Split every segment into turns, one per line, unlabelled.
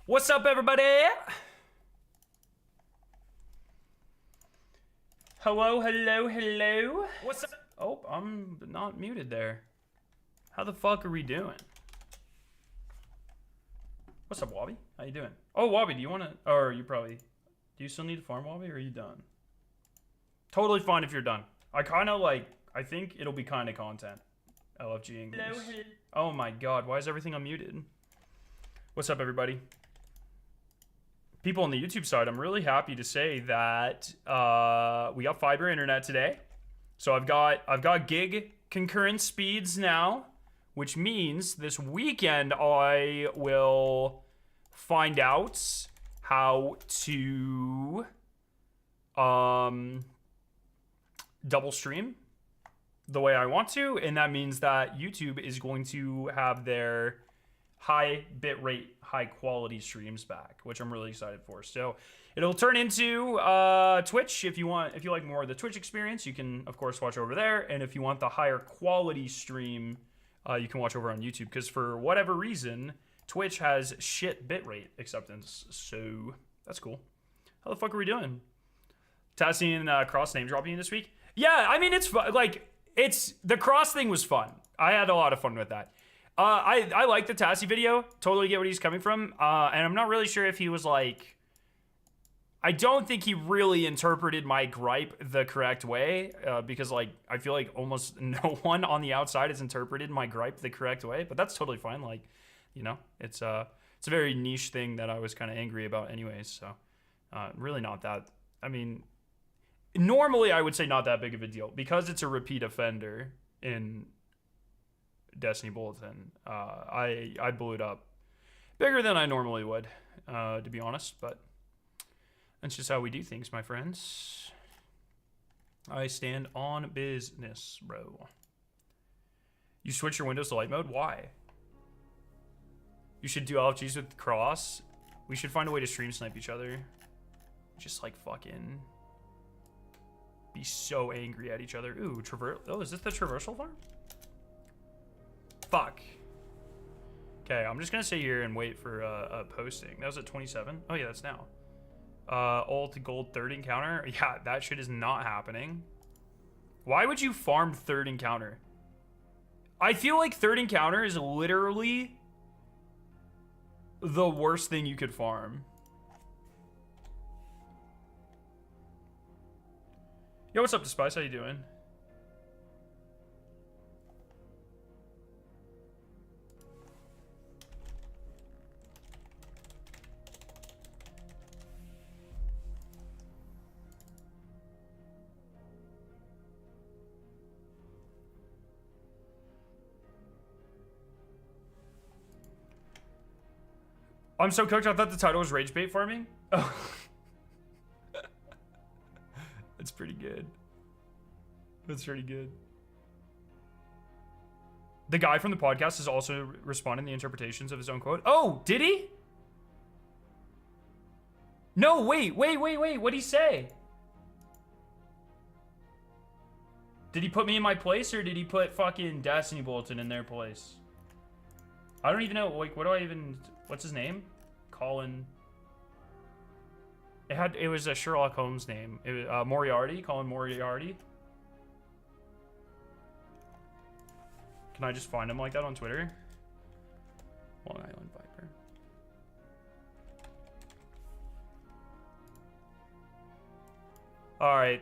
What's up, everybody? Hello, hello, hello. What's up? Oh, I'm not muted there. How the fuck are we doing? What's up, Wobby? How you doing? Oh, Wobby, do you want to... Or you probably... Do you still need to farm, Wobby, or are you done? Totally fine if you're done. I kind of like... I think it'll be kind of content. LFG English. Hello, hello. Oh my god, why is everything unmuted? What's up, everybody? People on the YouTube side, I'm really happy to say that we got fiber internet today. So I've got gig concurrent speeds now, which means this weekend I will find out how to double stream the way I want to, and that means that YouTube is going to have their high bit rate, high quality streams back, which I'm really excited for. So it'll turn into Twitch. If you like more of the Twitch experience, you can of course watch over there, and if you want the higher quality stream, you can watch over on YouTube, because for whatever reason Twitch has shit bitrate acceptance. So that's cool. How the fuck are we doing? Tassie and Cross name dropping this week? Yeah, I mean, it's fun. Like, the Cross thing was fun. I had a lot of fun with that. I like the Tassie video. Totally get what he's coming from. And I'm not really sure if he was like... I don't think he really interpreted my gripe the correct way. Because, like, I feel like almost no one on the outside has interpreted my gripe the correct way. But that's totally fine. Like, you know, it's a very niche thing that I was kind of angry about anyways. So, really not that... I mean... Normally, I would say not that big of a deal. Because it's a repeat offender in... Destiny Bulletin, I blew it up bigger than I normally would, to be honest, but that's just how we do things, my friends. I stand on business, bro. You switch your Windows to light mode? Why? You should do LFGs with Cross. We should find a way to stream snipe each other. Just like fucking be so angry at each other. Ooh, oh, is this the traversal farm? Fuck. Okay, I'm just gonna sit here and wait for a posting. That was at 27. Oh yeah, that's now. Ult gold third encounter. Yeah, that shit is not happening. Why would you farm third encounter? I feel like third encounter is literally the worst thing you could farm. Yo, what's up, Despice? How you doing? I'm so cooked. I thought the title was Rage Bait Farming. Oh. That's pretty good. That's pretty good. The guy from the podcast is also responding to the interpretations of his own quote. Oh, did he? No, wait. What'd he say? Did he put me in my place, or did he put fucking Destiny Bulletin in their place? I don't even know. Like, what do I even... What's his name? Colin. It was a Sherlock Holmes name. It was, Moriarty. Colin Moriarty. Can I just find him like that on Twitter? Long Island Viper. All right.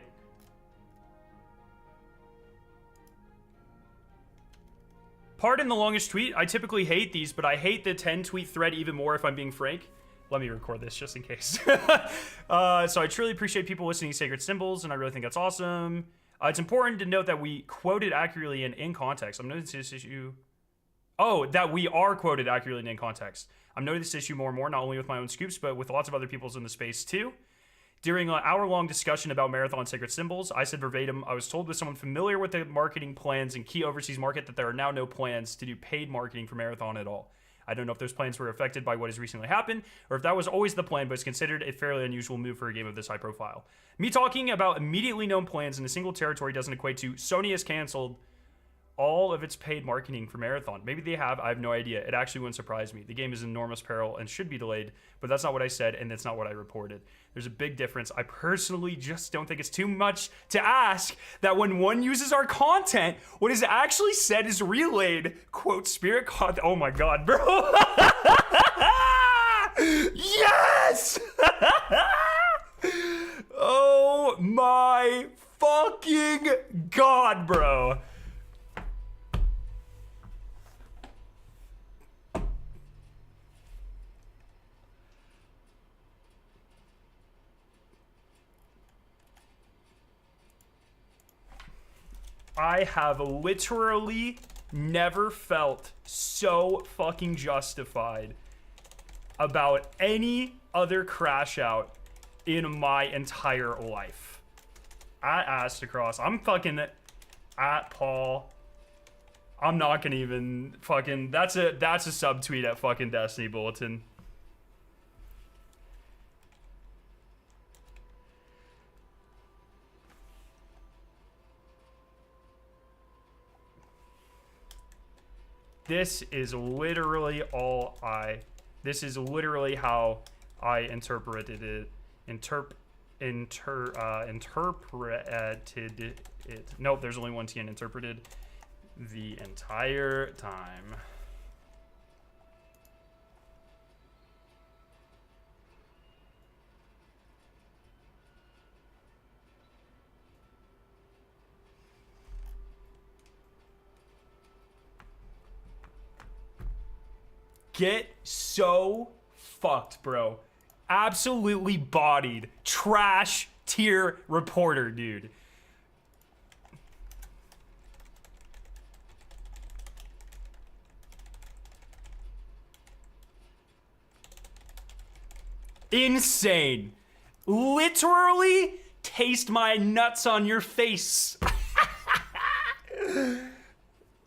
Pardon the longest tweet. I typically hate these, but I hate the 10 tweet thread even more if I'm being frank. Let me record this just in case. So I truly appreciate people listening to Sacred Symbols, and I really think that's awesome. It's important to note that we quoted accurately and in context. I'm noticing this issue. Oh, that we are quoted accurately and in context. I'm noting this issue more and more, not only with my own scoops, but with lots of other people's in the space too. During an hour-long discussion about Marathon Sacred Symbols, I said verbatim, I was told by someone familiar with the marketing plans in key overseas market that there are now no plans to do paid marketing for Marathon at all. I don't know if those plans were affected by what has recently happened, or if that was always the plan, but it's considered a fairly unusual move for a game of this high profile. Me talking about immediately known plans in a single territory doesn't equate to Sony has canceled all of its paid marketing for Marathon. Maybe they have. I have no idea. It actually wouldn't surprise me. The game is in enormous peril and should be delayed, but that's not what I said, and that's not what I reported. There's a big difference. I personally just don't think it's too much to ask that when one uses our content, what is actually said is relayed, quote, spirit content. Oh my God, bro. Yes! Oh my fucking God, bro. I have literally never felt so fucking justified about any other crash out in my entire life. At Astacross, I'm fucking at Paul. I'm not gonna even fucking, that's a subtweet at fucking Destiny Bulletin. This is literally this is literally how I interpreted it. Interpreted it. Nope, there's only one T in interpreted the entire time. Get so fucked, bro. Absolutely bodied. Trash tier reporter, dude. Insane. Literally taste my nuts on your face.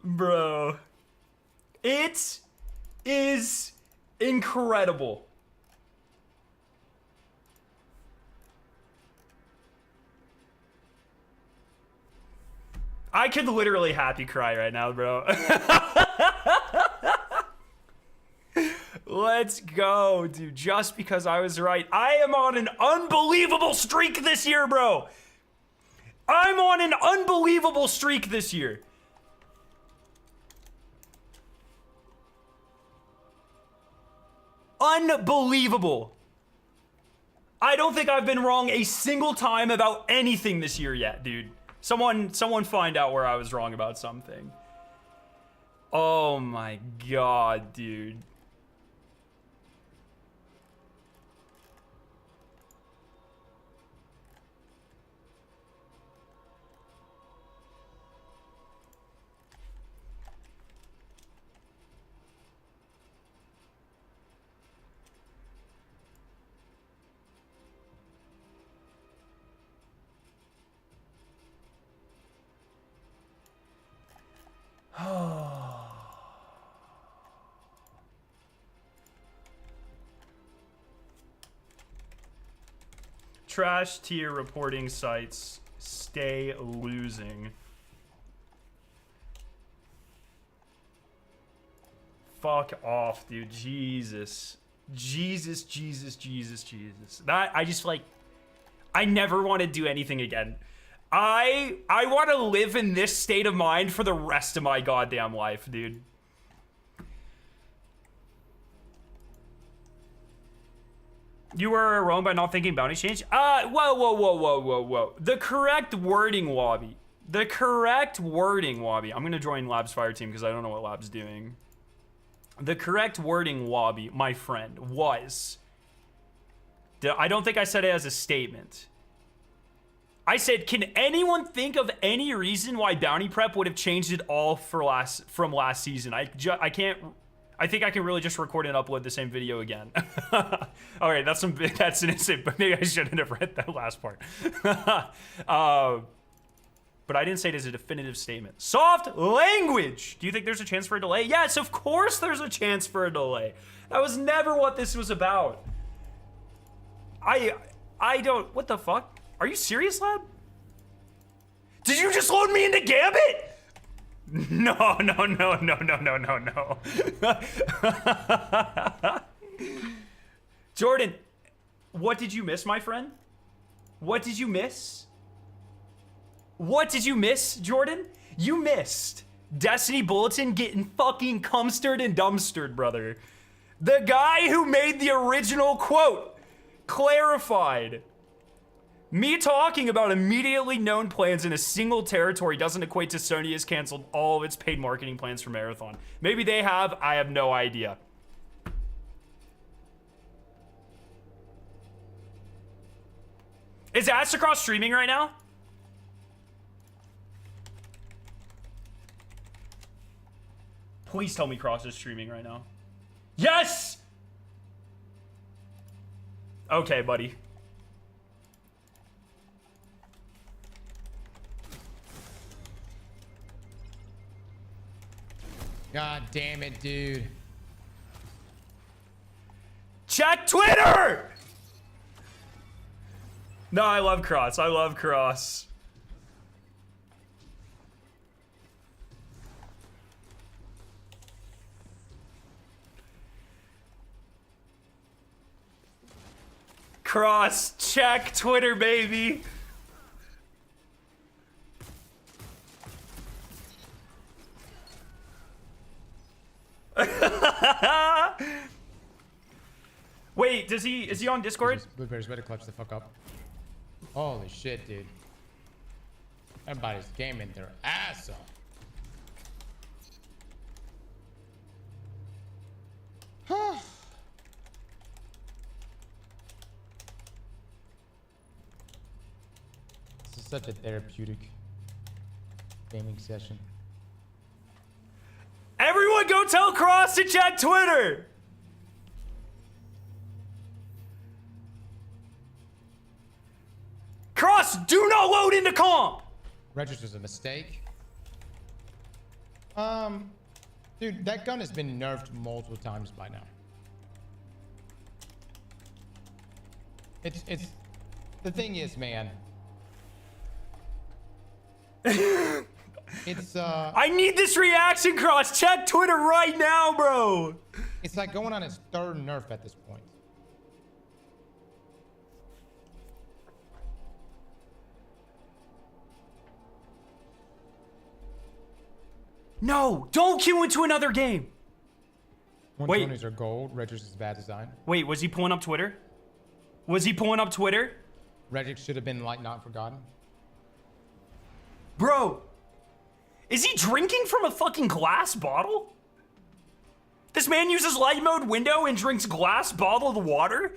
Bro. It is incredible. I could literally happy cry right now, bro. Let's go, dude. Just because I was right. I am on an unbelievable streak this year, bro. I'm on an unbelievable streak this year. Unbelievable. I don't think I've been wrong a single time about anything this year yet, dude. Someone find out where I was wrong about something. Oh my God, dude. Trash tier reporting sites stay losing. Fuck off, dude. Jesus. Jesus, Jesus, Jesus, Jesus. That, I just like, I never want to do anything again. I want to live in this state of mind for the rest of my goddamn life, dude. You were wrong by not thinking bounty change? Whoa. The correct wording, Wobby. The correct wording, Wobby. I'm gonna join Lab's fire team because I don't know what Lab's doing. The correct wording, Wobby, my friend, was... I don't think I said it as a statement. I said, can anyone think of any reason why bounty prep would have changed it all from last season? I can't... I think I can really just record and upload the same video again. All right, that's an insane, but maybe I shouldn't have read that last part. But I didn't say it as a definitive statement. Soft language. Do you think there's a chance for a delay? Yes, of course there's a chance for a delay. That was never what this was about. I don't, what the fuck? Are you serious, Lab? Did you just load me into Gambit? No, no, no, no, no, no, no, no. Jordan, what did you miss, my friend? What did you miss? What did you miss, Jordan? You missed Destiny Bulletin getting fucking cumstered and dumpstered, brother. The guy who made the original quote clarified. Me talking about immediately known plans in a single territory doesn't equate to Sony has canceled all of its paid marketing plans for Marathon. Maybe they have, I have no idea. Is Astrocross streaming right now? Please tell me Cross is streaming right now. Yes! Okay, buddy.
God damn it, dude.
Check Twitter! No, I love Cross. I love Cross. Cross, check Twitter, baby. Wait, is he on Discord?
Blueberries better clutch the fuck up. Holy shit, dude. Everybody's gaming their ass off. This is such a therapeutic gaming session.
Everyone go tell Cross to check Twitter! Cross, do not load into comp!
Register's a mistake. Dude, that gun has been nerfed multiple times by now. It's the thing is, man. It's
I need this reaction, Cross. Check Twitter right now, bro.
It's like going on its third nerf at this point.
No, don't queue into another game.
120s are gold. Regis is bad design.
Wait, was he pulling up Twitter? Was he pulling up Twitter?
Regis should have been like not forgotten.
Bro, is he drinking from a fucking glass bottle? This man uses light mode window and drinks glass bottled water?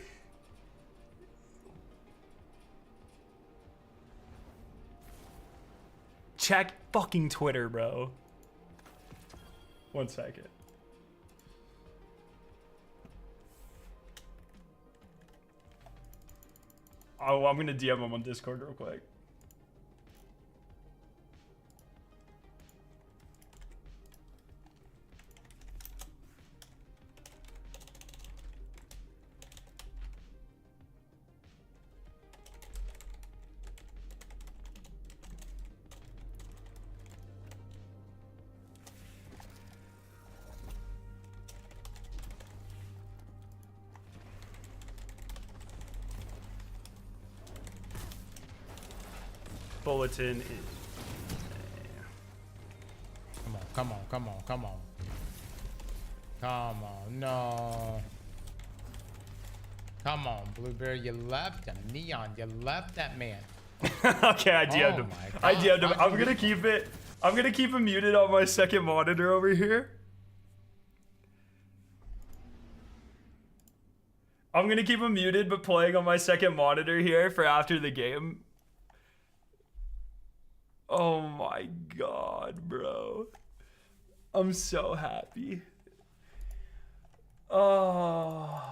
Check fucking Twitter, bro. 1 second. Oh, I'm gonna DM him on Discord real quick. Bulletin is...
Come on. Come on, no. Come on, Blueberry, you left him. Neon, you left that man.
Okay, I DM'd him. I DM'd him. I'm gonna keep it. I'm gonna keep him muted on my second monitor over here. I'm gonna keep him muted, but playing on my second monitor here for after the game. Oh my god, bro. I'm so happy. Oh.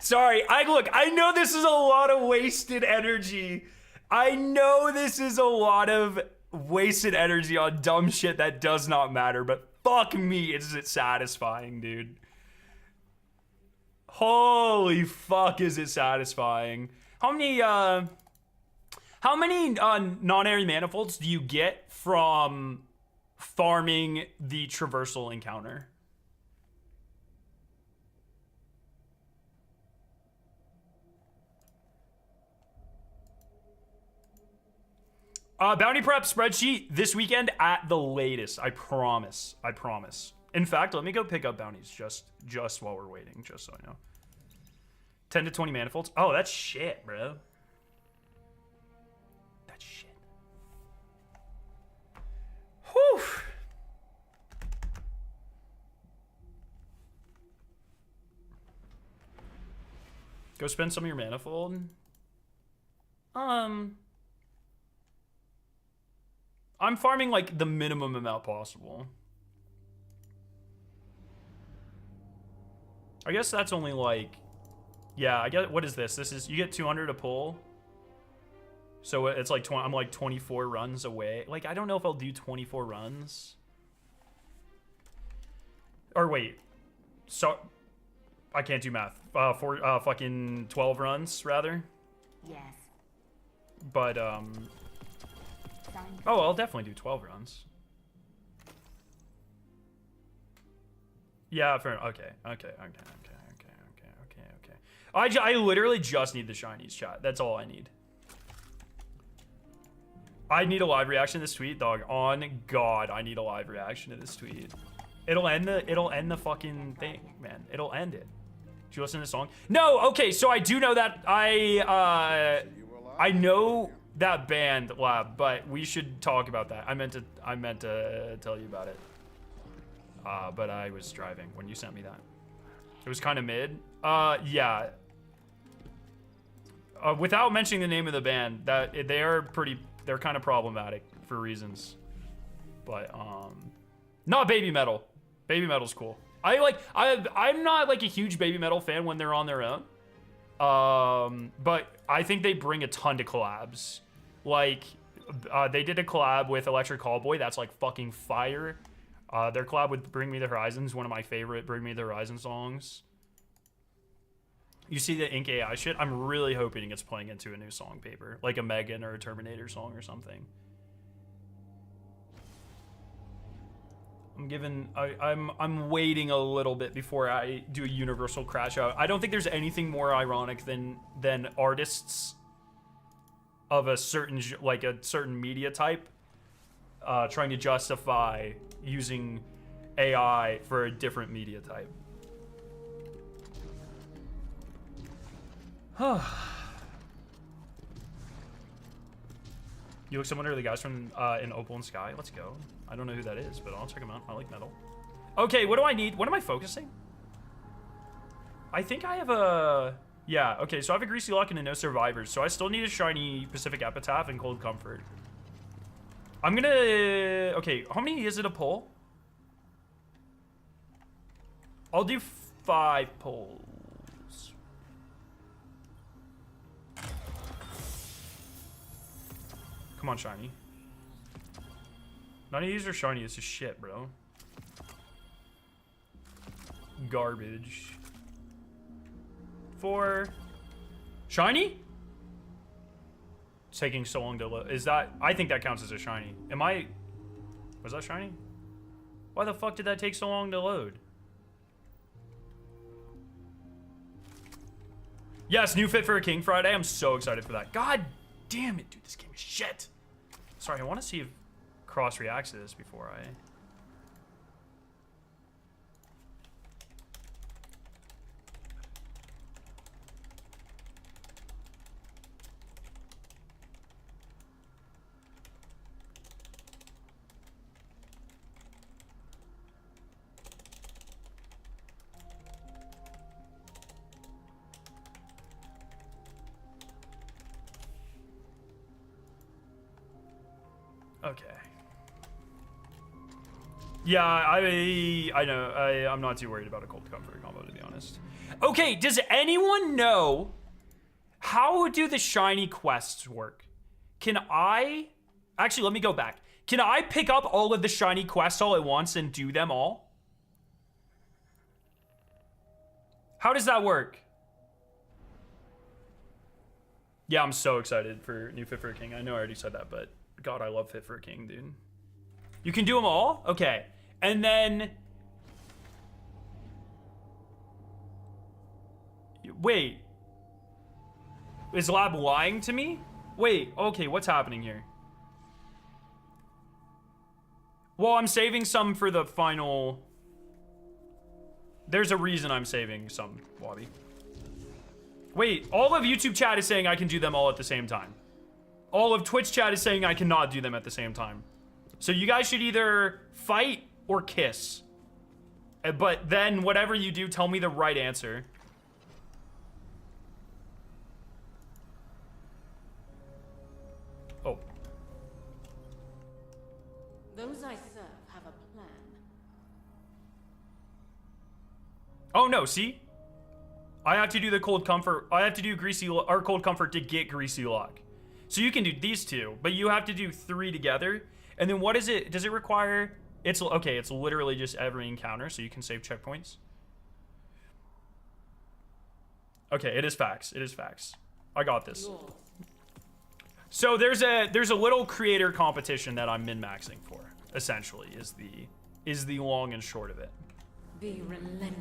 Sorry, I know this is a lot of wasted energy. I know this is a lot of wasted energy on dumb shit that does not matter, but fuck me, is it satisfying, dude. Holy fuck, is it satisfying. How many non-area manifolds do you get from farming the traversal encounter? Bounty prep spreadsheet this weekend at the latest. I promise. I promise. In fact, let me go pick up bounties just while we're waiting, just so I know. 10 to 20 manifolds. Oh, that's shit, bro. That's shit. Whew. Go spend some of your manifold. I'm farming like the minimum amount possible. I guess that's only like, yeah, I get, what is this? This is, you get 200 a pull. So it's like, I'm like 24 runs away. Like, I don't know if I'll do 24 runs. Or wait, so, I can't do math. Fucking 12 runs, rather.
Yes.
But, oh, I'll definitely do 12 runs. Yeah, fair. Okay. I literally just need the shinies, chat. That's all I need. I need a live reaction to this tweet, dog. On God, I need a live reaction to this tweet. It'll end the fucking thing, man. It'll end it. Did you listen to the song? No. Okay, so I do know that I know that band, Lab, but we should talk about that. I meant to tell you about it. But I was driving when you sent me that. It was kind of mid. Yeah. Without mentioning the name of the band, they're kind of problematic for reasons. But not Baby Metal. Baby Metal's cool. I'm not like a huge Baby Metal fan when they're on their own. But I think they bring a ton to collabs. Like, they did a collab with Electric Callboy that's like fucking fire. Their collab with Bring Me the Horizon is one of my favorite Bring Me the Horizon songs. You see the Ink AI shit? I'm really hoping it gets playing into a new song paper, like a Megan or a Terminator song or something. I'm waiting a little bit before I do a universal crash out. I don't think there's anything more ironic than artists of a certain media type trying to justify using AI for a different media type. You look similar to the guys from in Opal and Sky. Let's go. I don't know who that is, but I'll check them out. I like metal. Okay, what do I need? What am I focusing? I think I have a... Yeah, okay, so I have a Greasy Luck and a No Survivors, so I still need a shiny Pacific Epitaph and Cold Comfort. I'm gonna... Okay, how many is it a pull? I'll do 5 pulls. Come on, shiny. None of these are shiny. It's just shit, bro. Garbage. 4. Shiny? It's taking so long to load. Is that... I think that counts as a shiny. Am I... Was that shiny? Why the fuck did that take so long to load? Yes, new fit for a King Friday. I'm so excited for that. God damn it, dude. This game is shit. Sorry, I want to see if Cross reacts to this before I... Okay. Yeah, I know. I'm not too worried about a cold comfort combo, to be honest. Okay, does anyone know how do the shiny quests work? Can I... Actually, let me go back. Can I pick up all of the shiny quests all at once and do them all? How does that work? Yeah, I'm so excited for new Fit for a King. I know I already said that, but God, I love Fit for a King, dude. You can do them all? Okay. And then... Wait. Is Lab lying to me? Wait, okay, what's happening here? Well, I'm saving some for the final... There's a reason I'm saving some, Wabi. Wait, all of YouTube chat is saying I can do them all at the same time. All of Twitch chat is saying I cannot do them at the same time. So you guys should either fight or kiss. But then whatever you do, tell me the right answer. Oh.
Those I serve have a plan.
Oh no, see? I have to do the cold comfort. I have to do cold comfort to get greasy lock. So you can do these two, but you have to do 3 together. And then what is it? Does it require... It's okay, it's literally just every encounter, so you can save checkpoints. Okay, it is facts. It is facts. I got this.
Yours.
So there's a little creator competition that I'm min-maxing for, essentially, is the long and short of it.
Be relentless.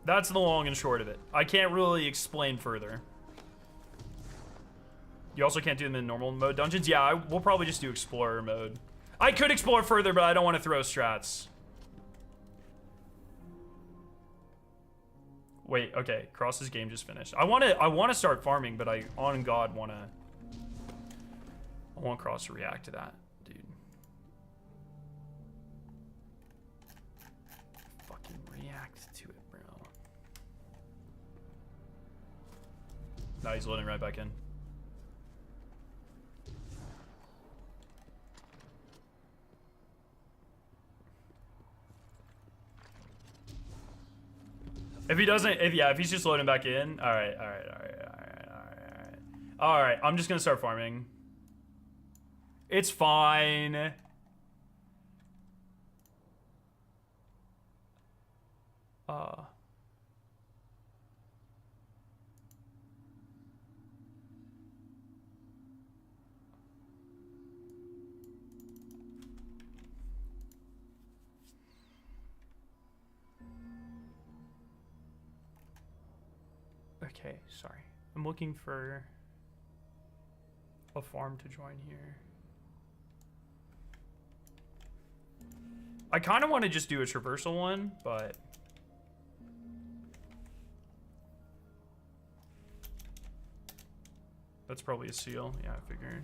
That's the long and short of it. I can't really explain further. You also can't do them in normal mode dungeons? Yeah, we'll probably just do explorer mode. I could explore further, but I don't want to throw strats. Wait, okay. Cross's game just finished. I want to start farming, but I, on God, I want Cross to react to that, dude. Fucking react to it, bro. Now he's loading right back in. If he doesn't, if he's just loading back in, all right. I'm just gonna start farming. It's fine. Okay, sorry. I'm looking for a farm to join here. I kind of want to just do a traversal one, but... That's probably a seal. Yeah, I figured.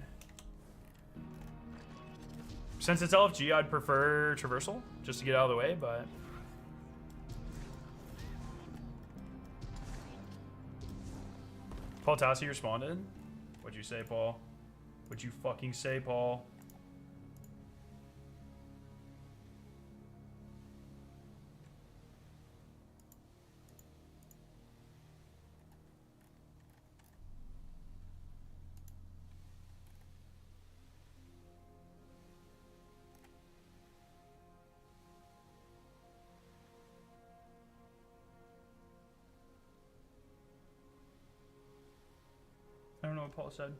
Since it's LFG, I'd prefer traversal, just to get out of the way, but... Paul Tassi responded. What'd you say, Paul? What'd you fucking say, Paul? I don't know what Paul said.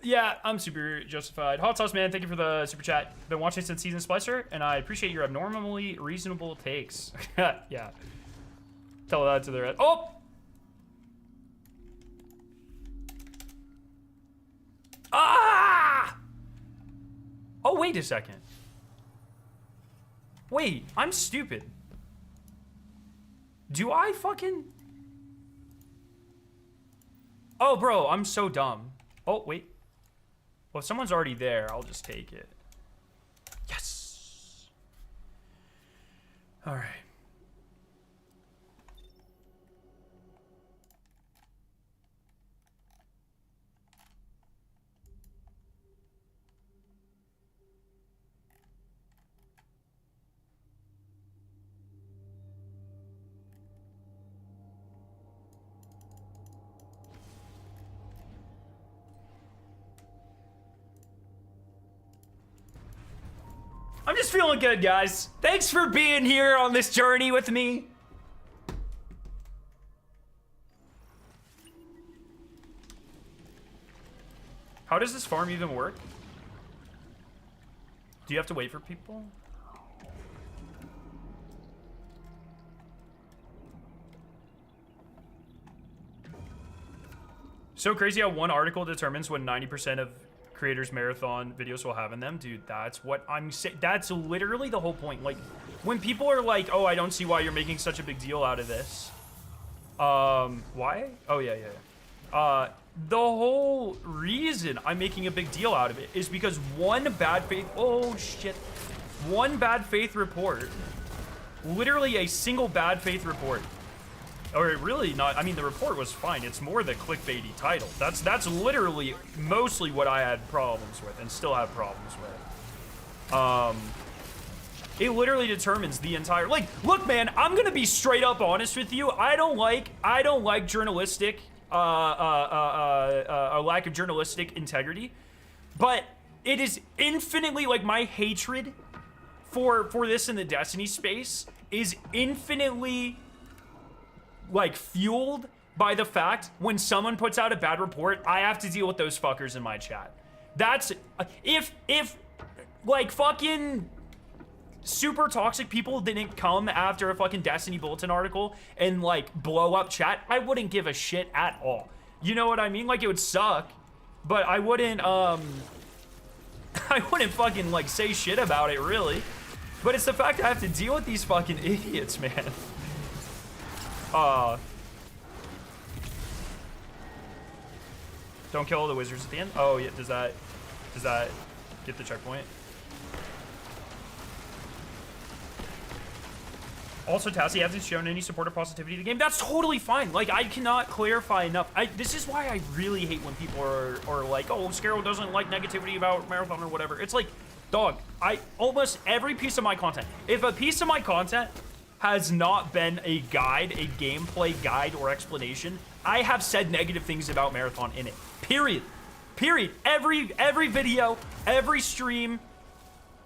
Yeah, I'm super justified. Hot sauce, man. Thank you for the super chat. Been watching since season Splicer, and I appreciate your abnormally reasonable takes. Yeah. Tell that to the rest. Oh! Ah! Oh, wait a second. Wait, I'm stupid. Do I fucking... Oh, bro, I'm so dumb. Oh, wait. Well, if someone's already there, I'll just take it. Yes. All right. I'm just feeling good, guys. Thanks for being here on this journey with me. How does this farm even work? Do you have to wait for people? So crazy how one article determines what 90% of creators' marathon videos will have in them. Dude, that's what I'm saying. That's literally the whole point. Like, when people are like, oh, I don't see why you're making such a big deal out of this. Why? Oh, yeah. The whole reason I'm making a big deal out of it is because one bad faith, one bad faith report, literally a single bad faith report, or really not, I mean, the report was fine. It's more the clickbaity title. That's literally mostly what I had problems with and still have problems with. It literally determines the entire, like, look, man, I'm gonna be straight up honest with you. I don't like journalistic, a lack of journalistic integrity, but it is infinitely, like, my hatred for this in the Destiny space is infinitely, like, fueled by the fact when someone puts out a bad report, I have to deal with those fuckers in my chat. That's, if like, fucking super toxic people didn't come after a fucking Destiny Bulletin article and, like, blow up chat, I wouldn't give a shit at all. You know what I mean? Like, it would suck, but I wouldn't, I wouldn't fucking, like, say shit about it, really. But it's the fact I have to deal with these fucking idiots, man. Don't kill all the wizards at the end. Oh, yeah, does that get the checkpoint? Also, Tassie hasn't shown any support or positivity to the game. That's totally fine. Like, I cannot clarify enough. This is why I really hate when people are like, oh, Scarrow doesn't like negativity about Marathon or whatever. It's like, dog, almost every piece of my content, if a piece of my content has not been a guide, a gameplay guide or explanation, I have said negative things about Marathon in it. Period. Every video, every stream.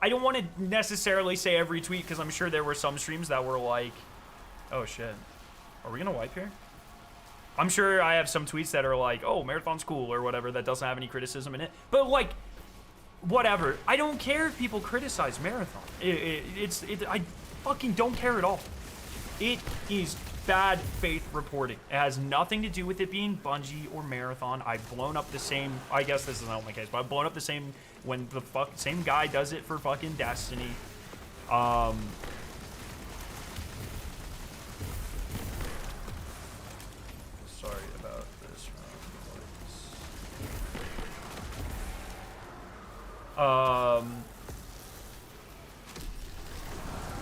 I don't want to necessarily say every tweet because I'm sure there were some streams that were like, oh shit, are we gonna wipe here? I'm sure I have some tweets that are like, oh, Marathon's cool or whatever, that doesn't have any criticism in it. But, like, whatever. I don't care if people criticize Marathon. I fucking don't care at all. It is bad faith reporting. It has nothing to do with it being Bungie or Marathon. I've blown up the same, I guess this is not my case, but I've blown up the same when the same guy does it for fucking Destiny. Sorry about this.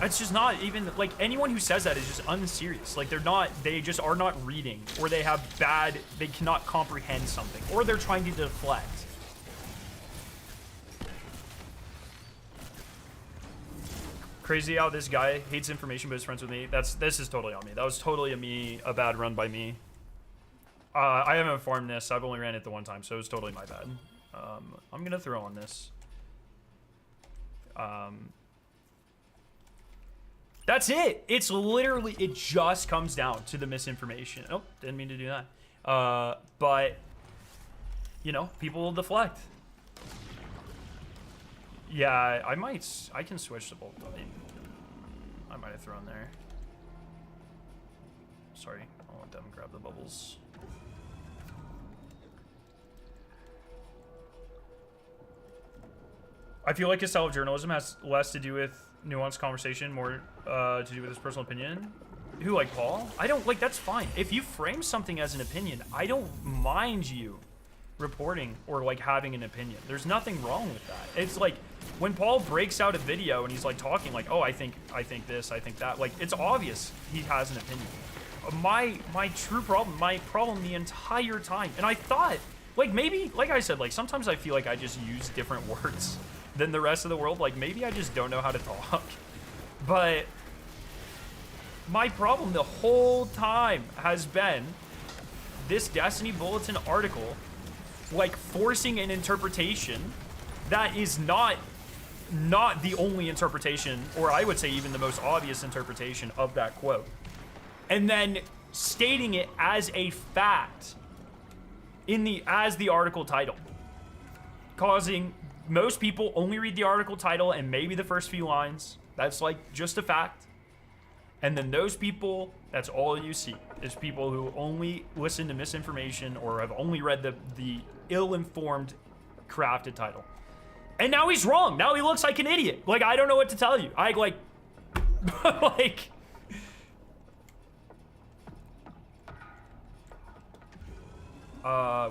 It's just not even, like, anyone who says that is just unserious. Like, they just are not reading, or they cannot comprehend something, or they're trying to deflect. Crazy how this guy hates information but is friends with me. This is totally on me. That was totally a bad run by me. I haven't farmed this. I've only ran it the one time, so it was totally my bad. I'm gonna throw on this. That's it. It's literally, it just comes down to the misinformation. Oh, didn't mean to do that. But, you know, people will deflect. Yeah, I can switch to bolt. I might have thrown there. Sorry, I'll let them grab the bubbles. I feel like his style of journalism has less to do with nuanced conversation, more to do with his personal opinion. Who, like Paul? I don't, like, that's fine. If you frame something as an opinion, I don't mind you reporting or like having an opinion. There's nothing wrong with that. It's like when Paul breaks out a video and he's like talking like, oh, I think this, I think that, like, it's obvious he has an opinion. My problem the entire time, and I thought, like, maybe, like I said, like, sometimes I feel like I just use different words than the rest of the world. Like, maybe I just don't know how to talk. But my problem the whole time has been this Destiny Bulletin article, like, forcing an interpretation that is not the only interpretation, or I would say even the most obvious interpretation of that quote. And then stating it as a fact as the article title, causing most people only read the article title and maybe the first few lines. That's like just a fact. And then those people, that's all you see, is people who only listen to misinformation or have only read the ill-informed crafted title. And now he's wrong. Now he looks like an idiot. Like, I don't know what to tell you. I like like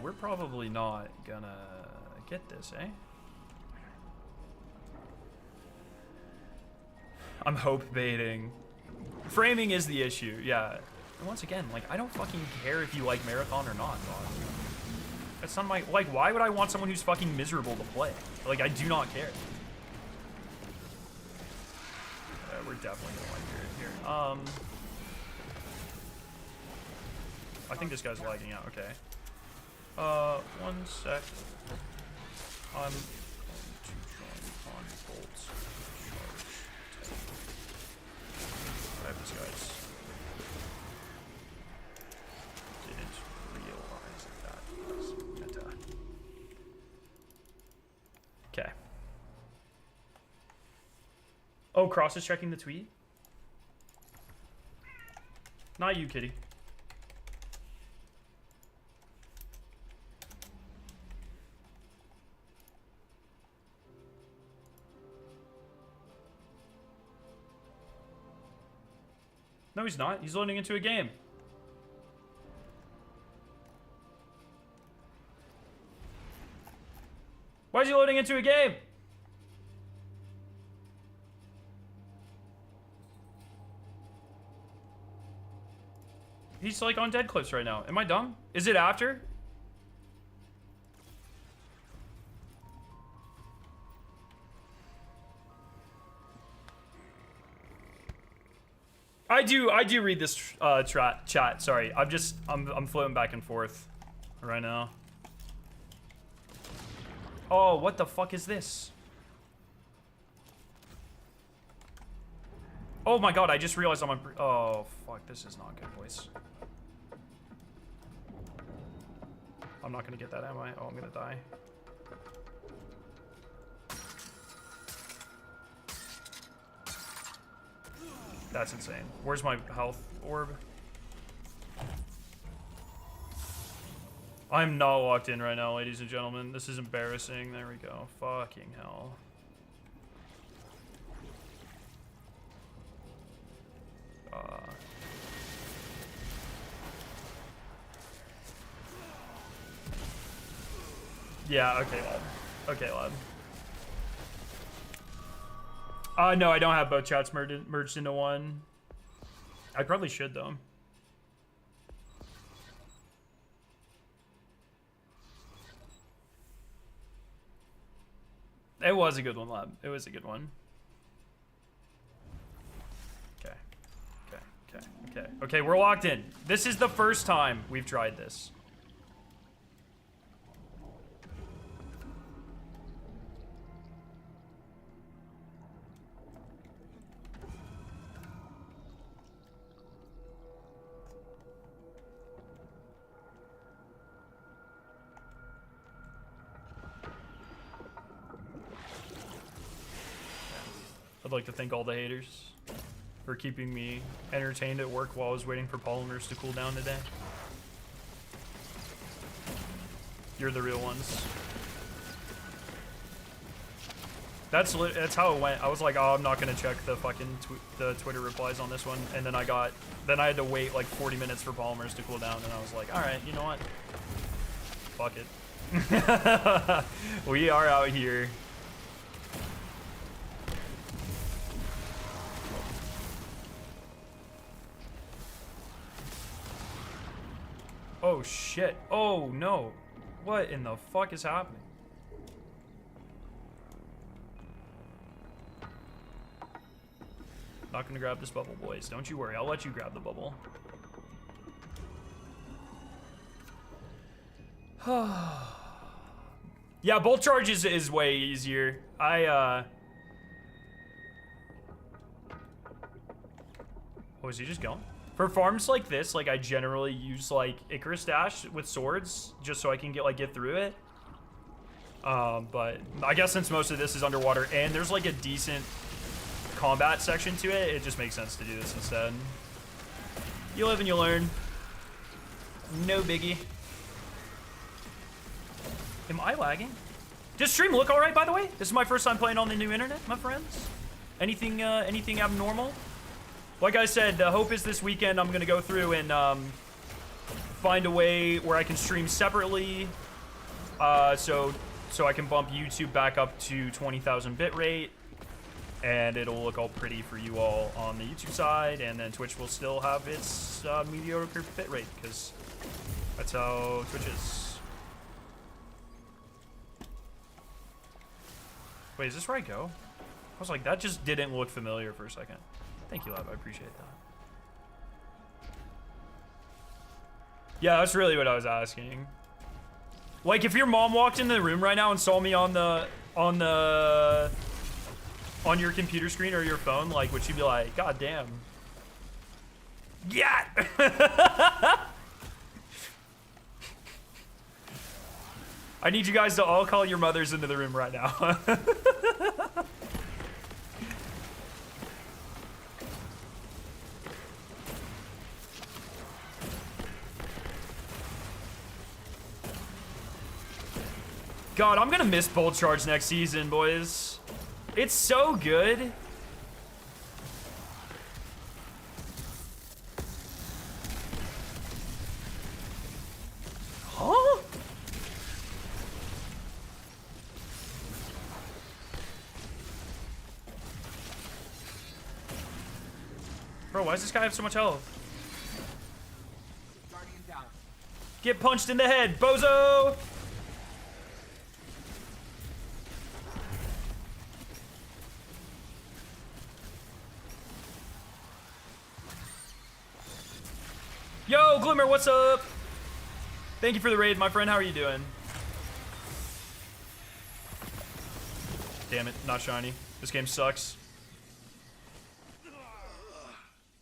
we're probably not gonna get this, eh? I'm hope baiting. Framing is the issue, yeah. And once again, like, I don't fucking care if you like Marathon or not, dog. That's not my, like, why would I want someone who's fucking miserable to play? Like, I do not care. We're definitely gonna like here. I think this guy's lagging out, okay. 1 sec. I'm going to join on bolts. I have this guy's. Didn't realize that was meta. Okay. Oh, Cross is checking the tweet? Not you, kitty. No, he's not. He's loading into a game. Why is he loading into a game? He's like on dead clips right now. Am I dumb? Is it after? I do read this chat. Sorry, I'm floating back and forth right now. Oh, what the fuck is this? Oh my god, I just realized I'm on. Oh fuck, this is not good, boys. I'm not gonna get that, am I? Oh, I'm gonna die. That's insane. Where's my health orb? I'm not locked in right now, ladies and gentlemen. This is embarrassing. There we go. Fucking hell. Yeah, okay, lad. Okay, lad. No, I don't have both chats merged into one. I probably should, though. It was a good one, lad. It was a good one. Okay. Okay, we're locked in. This is the first time we've tried this. I'd like to thank all the haters for keeping me entertained at work while I was waiting for polymers to cool down today. You're the real ones. That's how it went. I was like, oh, I'm not gonna check the fucking the Twitter replies on this one, and then I had to wait like 40 minutes for polymers to cool down, and I was like, all right, you know what? Fuck it. We are out here. Oh shit. Oh no. What in the fuck is happening? Not gonna grab this bubble, boys. Don't you worry. I'll let you grab the bubble. Yeah, bolt charge is way easier. Oh, is he just going? For farms like this, like I generally use like Icarus Dash with swords just so I can get through it. But I guess since most of this is underwater and there's like a decent combat section to it, it just makes sense to do this instead. You live and you learn. No biggie. Am I lagging? Does stream look alright, by the way? This is my first time playing on the new internet, my friends. Anything abnormal? Like I said, the hope is this weekend I'm gonna go through and find a way where I can stream separately, so I can bump YouTube back up to 20,000 bit rate, and it'll look all pretty for you all on the YouTube side, and then Twitch will still have its mediocre bit rate, because that's how Twitch is. Wait, is this where I go? I was like, that just didn't look familiar for a second. Thank you, Lab. I appreciate that. Yeah, that's really what I was asking. Like, if your mom walked into the room right now and saw me on your computer screen or your phone, like, would she be like, God damn. Yeah! I need you guys to all call your mothers into the room right now. God, I'm gonna miss Bolt Charge next season, boys. It's so good. Huh? Bro, why does this guy have so much health? Get punched in the head, bozo! Yo, Glimmer, what's up? Thank you for the raid, my friend. How are you doing? Damn it, not shiny. This game sucks.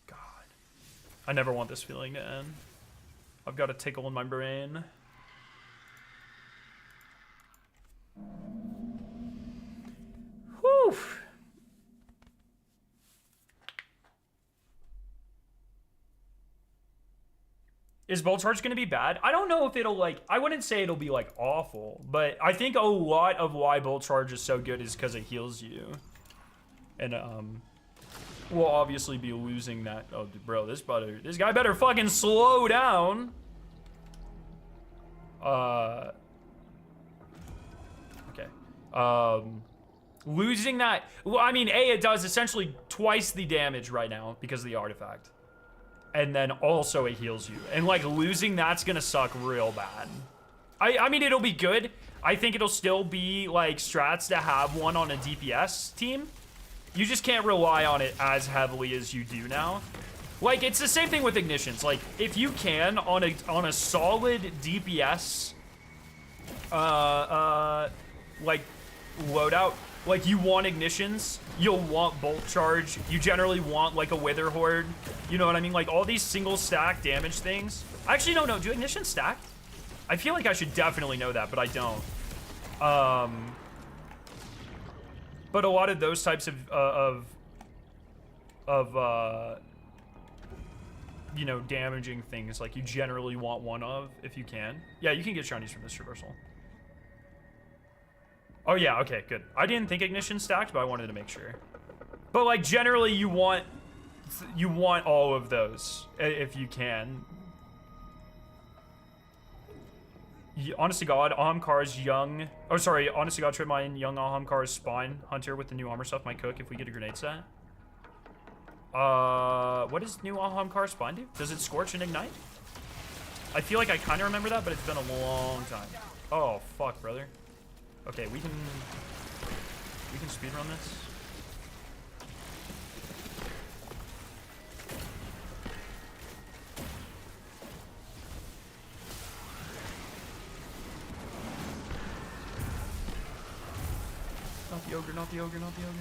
God. I never want this feeling to end. I've got a tickle in my brain. Whew. Is Bolt Charge going to be bad? I don't know if it'll, like, I wouldn't say it'll be, like, awful, but I think a lot of why Bolt Charge is so good is because it heals you. And, we'll obviously be losing that. Oh, bro, this guy better fucking slow down. Okay. Losing that, well, I mean, it does essentially twice the damage right now because of the artifact. And then also it heals you. And like losing that's gonna suck real bad. I mean, it'll be good. I think it'll still be like strats to have one on a DPS team. You just can't rely on it as heavily as you do now. Like, it's the same thing with ignitions. Like, if you can on a solid DPS like loadout, like you want ignitions, you'll want bolt charge, you generally want like a wither horde, you know what I mean? Like all these single stack damage things. I actually don't know, do ignitions stack? I feel like I should definitely know that, but I don't. But a lot of those types of you know, damaging things, like you generally want one of if you can. Yeah, you can get shinies from this traversal. Oh yeah, okay, good. I didn't think ignition stacked, but I wanted to make sure. But like generally you want all of those if you can. Honest to God, Ahamkar's young... Oh, sorry. Honest to God, trip mine. Young Ahamkar's Spine Hunter with the new armor stuff might cook if we get a grenade set. What does new Ahamkar's Spine do? Does it scorch and ignite? I feel like I kind of remember that, but it's been a long time. Oh, fuck, brother. Okay, we can speedrun this. Not the ogre, not the ogre, not the ogre.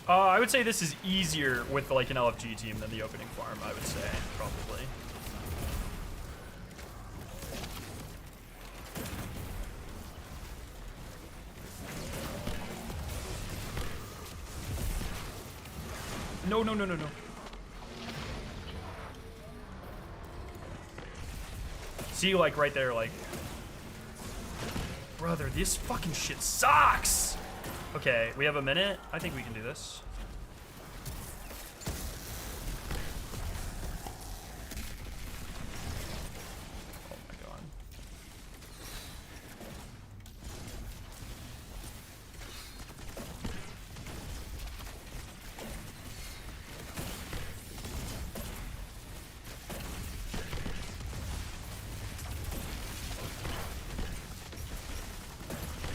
I would say this is easier with like an LFG team than the opening farm, I would say, probably. No, no, no, no, no. See, like, right there, like... Brother, this fucking shit sucks! Okay, we have a minute. I think we can do this. Oh my god.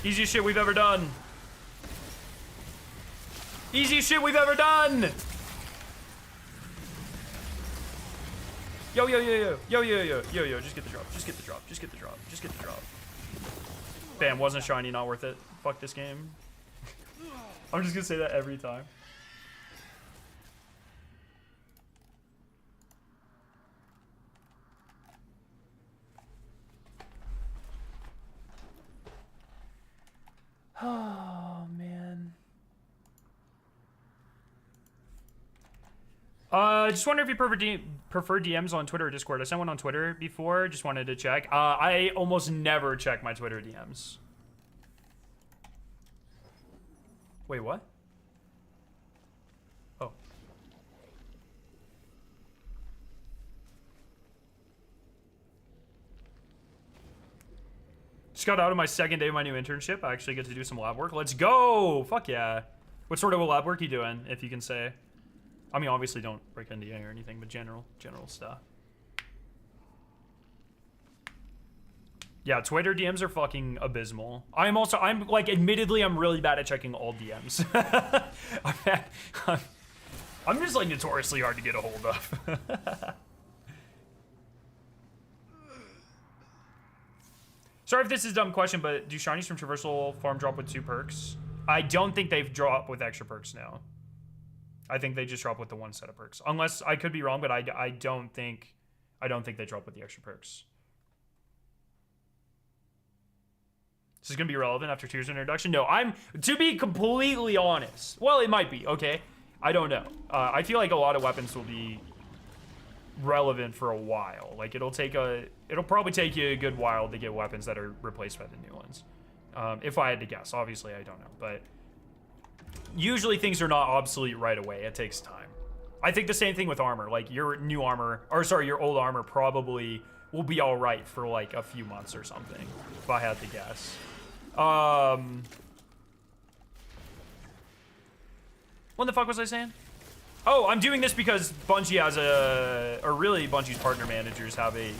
Easiest shit we've ever done. Easiest shit we've ever done! Yo, yo, yo, yo, yo, yo, yo, yo, yo, just get the drop, just get the drop, just get the drop, just get the drop. Bam, wasn't shiny, not worth it. Fuck this game. I'm just gonna say that every time. Oh, man. Just wonder if you prefer DMs on Twitter or Discord. I sent one on Twitter before. Just wanted to check. I almost never check my Twitter DMs. Wait, what? Oh. Just got out of my second day of my new internship. I actually get to do some lab work. Let's go! Fuck yeah. What sort of lab work are you doing, if you can say? I mean, obviously don't break NDA or anything, but general stuff. Yeah, Twitter DMs are fucking abysmal. I'm like, admittedly, I'm really bad at checking all DMs. I'm just like notoriously hard to get a hold of. Sorry if this is a dumb question, but do shinies from Traversal farm drop with 2 perks? I don't think they've dropped with extra perks now. I think they just drop with the 1 set of perks. Unless, I could be wrong, but I don't think they drop with the extra perks. This is gonna be relevant after Tears introduction? No, to be completely honest. Well, it might be, okay? I don't know. I feel like a lot of weapons will be relevant for a while. Like, it'll probably take you a good while to get weapons that are replaced by the new ones. If I had to guess. Obviously, I don't know, but usually things are not obsolete right away. It takes time. I think the same thing with armor. Like, your new armor, or sorry, your old armor probably will be all right for like a few months or something, if I had to guess. What the fuck was I saying? Oh, I'm doing this because Bungie has or really Bungie's partner managers have a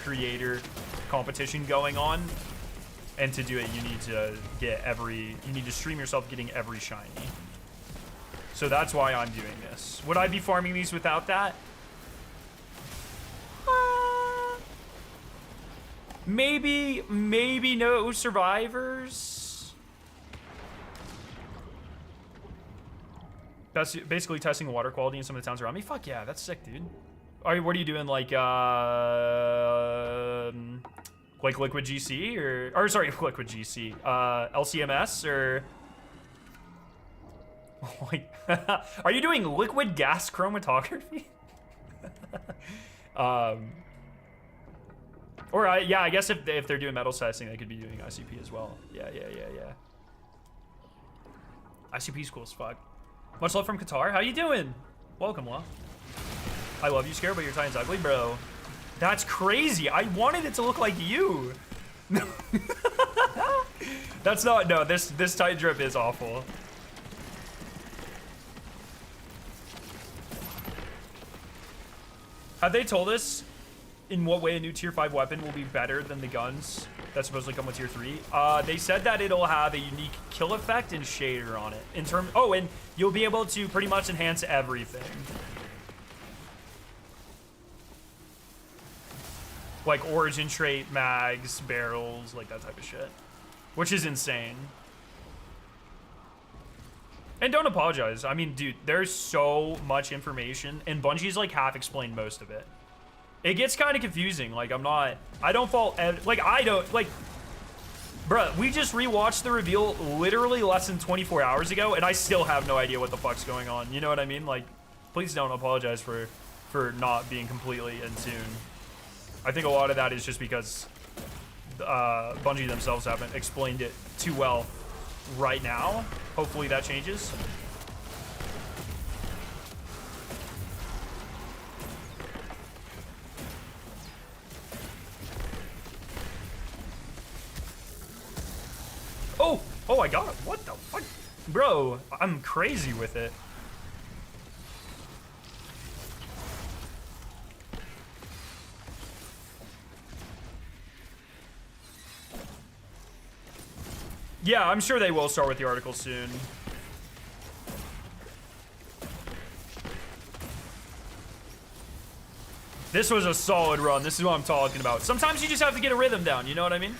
creator competition going on. And to do it, you need to stream yourself getting every shiny. So that's why I'm doing this. Would I be farming these without that? Maybe no survivors. That's basically testing the water quality in some of the towns around me. Fuck yeah, that's sick, dude. What are you doing, like liquid GC or sorry, liquid GC, LCMS or like, are you doing liquid gas chromatography? Or yeah, I guess if they're doing metals testing, they could be doing ICP as well. Yeah. ICP's cool as fuck. Much love from Qatar. How you doing? Welcome, Law. I love you, Scare, but your Titan's ugly, bro. That's crazy. I wanted it to look like you. That's not, no, this Titan drip is awful. Have they told us in what way a new tier 5 weapon will be better than the guns that supposedly come with tier 3? They said that it'll have a unique kill effect and shader on it. And you'll be able to pretty much enhance everything. Like origin trait, mags, barrels, like that type of shit. Which is insane. And don't apologize. I mean, dude, there's so much information, and Bungie's like half explained most of it. It gets kind of confusing. Like, bruh, we just rewatched the reveal literally less than 24 hours ago, and I still have no idea what the fuck's going on. You know what I mean? Like, please don't apologize for not being completely in tune. I think a lot of that is just because Bungie themselves haven't explained it too well right now. Hopefully that changes. Oh, I got it. What the fuck? Bro, I'm crazy with it. Yeah, I'm sure they will start with the article soon. This was a solid run. This is what I'm talking about. Sometimes you just have to get a rhythm down. You know what I mean?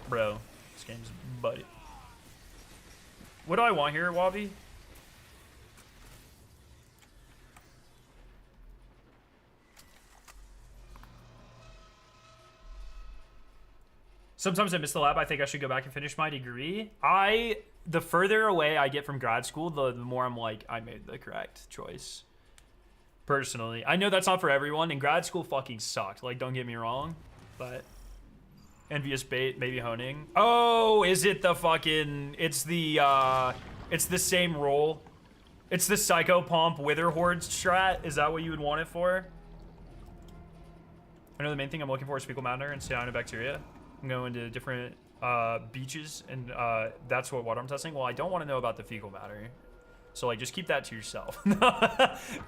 Bro, this game's buddy. What do I want here, Wabi? Sometimes I miss the lab. I think I should go back and finish my degree. The further away I get from grad school, the more I'm like, I made the correct choice. Personally. I know that's not for everyone, and grad school fucking sucked. Like, don't get me wrong, but... Envious bait, maybe honing. Oh, is it the fucking... It's the same role. It's the Psycho Pomp Wither Horde strat. Is that what you would want it for? I know the main thing I'm looking for is fecal matter and cyanobacteria. I'm going to different beaches, and that's what water I'm testing. Well, I don't want to know about the fecal matter. So, like, just keep that to yourself.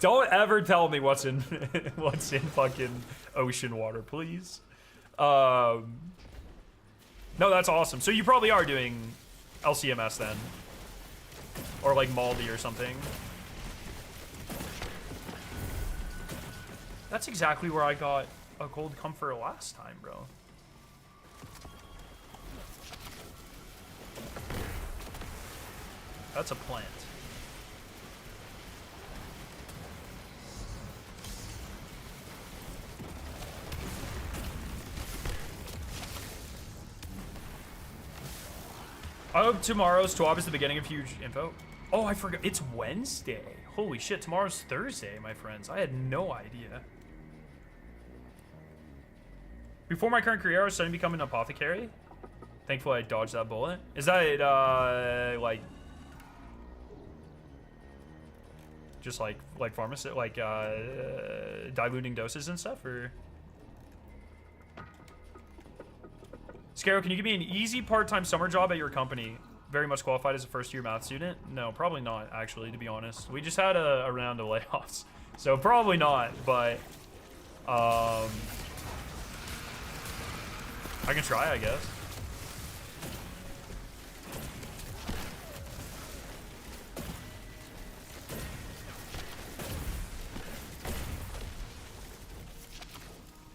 Don't ever tell me what's in fucking ocean water, please. No, that's awesome. So you probably are doing LCMS then. Or like Maldi or something. That's exactly where I got a cold comfort last time, bro. That's a plant. I hope tomorrow's TWAB is the beginning of huge info. Oh, I forgot. It's Wednesday. Holy shit, tomorrow's Thursday, my friends. I had no idea. Before my current career, I was studying to become an apothecary. Thankfully, I dodged that bullet. Is that, like... just like pharmacy, like, diluting doses and stuff, or... Scaro, can you give me an easy part-time summer job at your company? Very much qualified as a first-year math student? No, probably not, actually, to be honest. We just had a round of layoffs, so probably not, but I can try, I guess.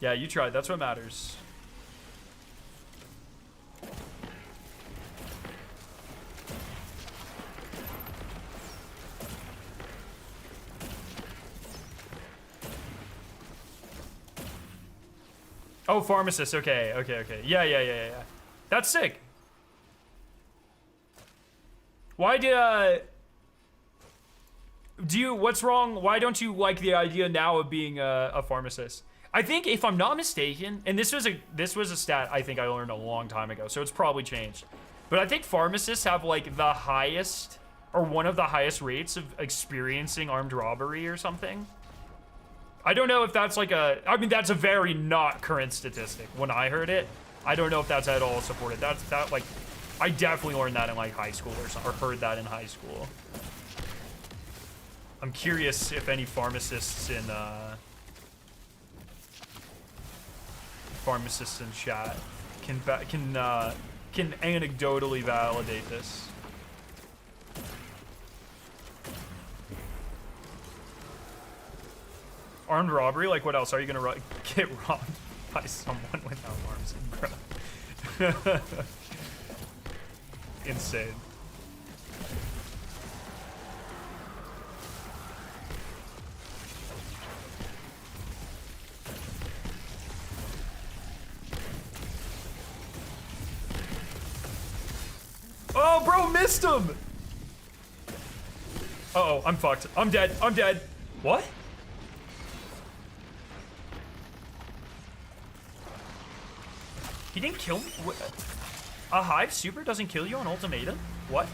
Yeah, you tried. That's what matters. Oh, pharmacist. Okay, okay, okay. Yeah. That's sick. Why what's wrong? Why don't you like the idea now of being a pharmacist? I think if I'm not mistaken, and this was a stat I think I learned a long time ago, so it's probably changed. But I think pharmacists have like the highest, or one of the highest rates of experiencing armed robbery or something. I don't know if that's like I mean, that's a very not current statistic. When I heard it, I don't know if that's at all supported. That like, I definitely learned that in like high school or something, or heard that in high school. I'm curious if any pharmacists in chat can anecdotally validate this. Armed robbery? Like, what else? Are you gonna get robbed by someone without arms? Bro. Insane. Oh, bro, missed him! Uh-oh, I'm fucked. I'm dead. I'm dead. What? He didn't kill me? A Hive super doesn't kill you on ultimatum? What?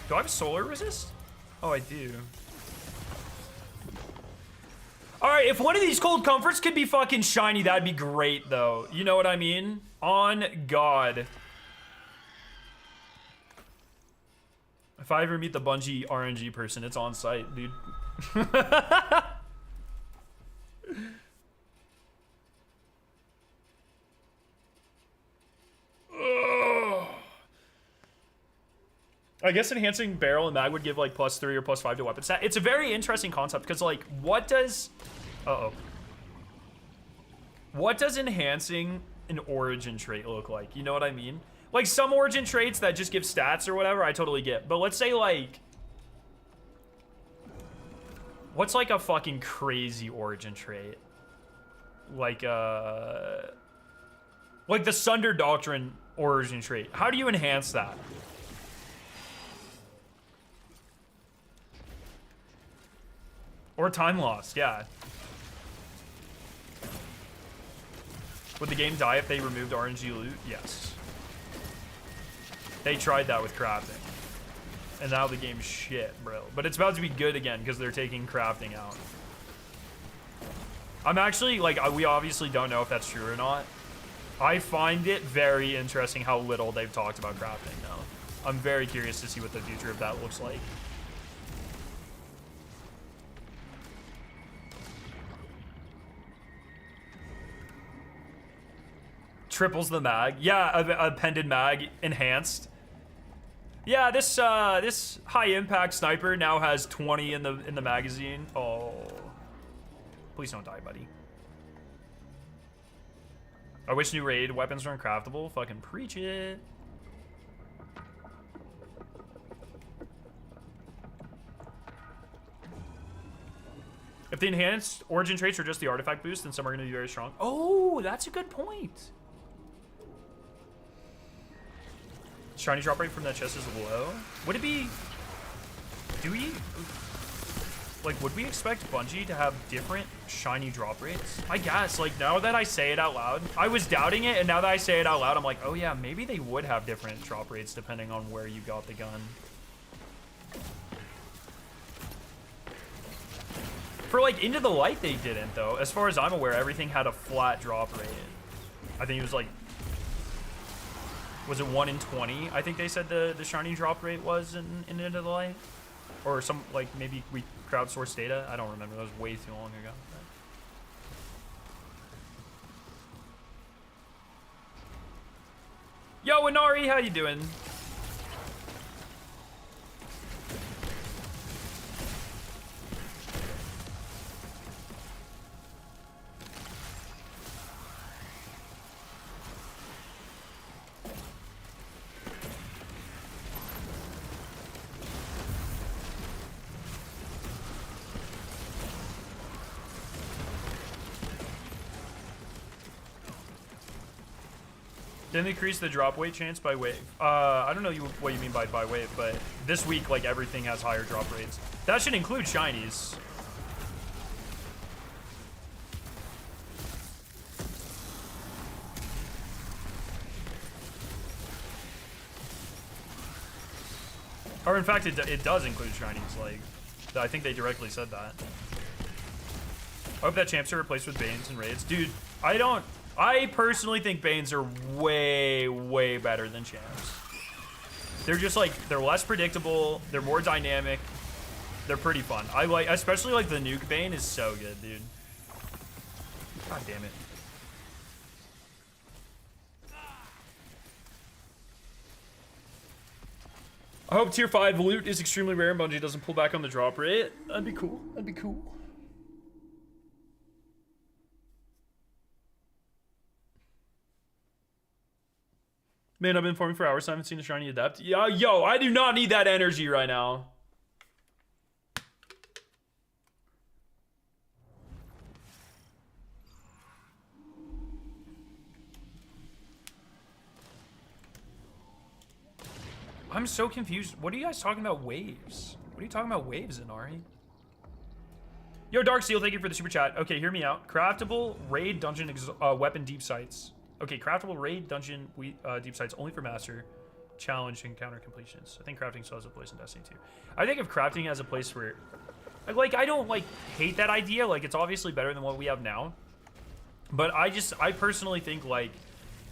Do I have solar resist? Oh, I do. Alright, if one of these cold comforts could be fucking shiny, that'd be great, though. You know what I mean? On God. If I ever meet the Bungie RNG person, it's on site, dude. I guess enhancing barrel and mag would give like +3 or +5 to weapon stat. It's a very interesting concept because like, what does... What does enhancing an origin trait look like? You know what I mean? Like some origin traits that just give stats or whatever, I totally get. But let's say like... What's like a fucking crazy origin trait? Like the Sunder Doctrine origin trait. How do you enhance that? Or time lost, yeah. Would the game die if they removed RNG loot? Yes. They tried that with crafting. And now the game's shit, bro. But it's about to be good again because they're taking crafting out. I'm actually, like, we obviously don't know if that's true or not. I find it very interesting how little they've talked about crafting now. I'm very curious to see what the future of that looks like. Triples the mag. Yeah, appended mag enhanced. Yeah, this high impact sniper now has 20 in the magazine. Oh. Please don't die, buddy. I wish new raid weapons were uncraftable. Fucking preach it. If the enhanced origin traits are just the artifact boost, then some are going to be very strong. Oh, that's a good point. Shiny drop rate from that chest is low. Would it be... would we expect Bungie to have different shiny drop rates? I guess, like, now that I say it out loud, I was doubting it, and now that I say it out loud, I'm like, oh yeah, maybe they would have different drop rates depending on where you got the gun. For, like, Into the Light, they didn't, though. As far as I'm aware, everything had a flat drop rate. I think it was, like... Was it 1 in 20? I think they said the shiny drop rate was in Into the Light. Or some, like, maybe we crowdsourced data. I don't remember. That was way too long ago. Yo, Inari, how you doing? Then increase the drop weight chance by wave. I don't know what you mean by wave, but this week, like, everything has higher drop rates. That should include shinies. Or in fact, it does include shinies. Like, I think they directly said that. I hope that champs are replaced with Banes and raids. Dude, I personally think Banes are way, way better than champs. They're just like, they're less predictable. They're more dynamic. They're pretty fun. I like, especially like the nuke Bane is so good, dude. God damn it. I hope tier 5 loot is extremely rare and Bungie doesn't pull back on the drop rate. That'd be cool. That'd be cool. Man, I've been farming for hours. I haven't seen a shiny adept. Yo, I do not need that energy right now. I'm so confused. What are you guys talking about waves? What are you talking about waves in, Ari? Yo, Darksteel, thank you for the super chat. Okay, hear me out. Craftable raid dungeon weapon deep sights. Okay, craftable raid dungeon deep sights only for master challenge encounter completions. I think crafting still has a place in Destiny 2. I think of crafting as a place where, like, I don't like hate that idea. Like, it's obviously better than what we have now. But I personally think like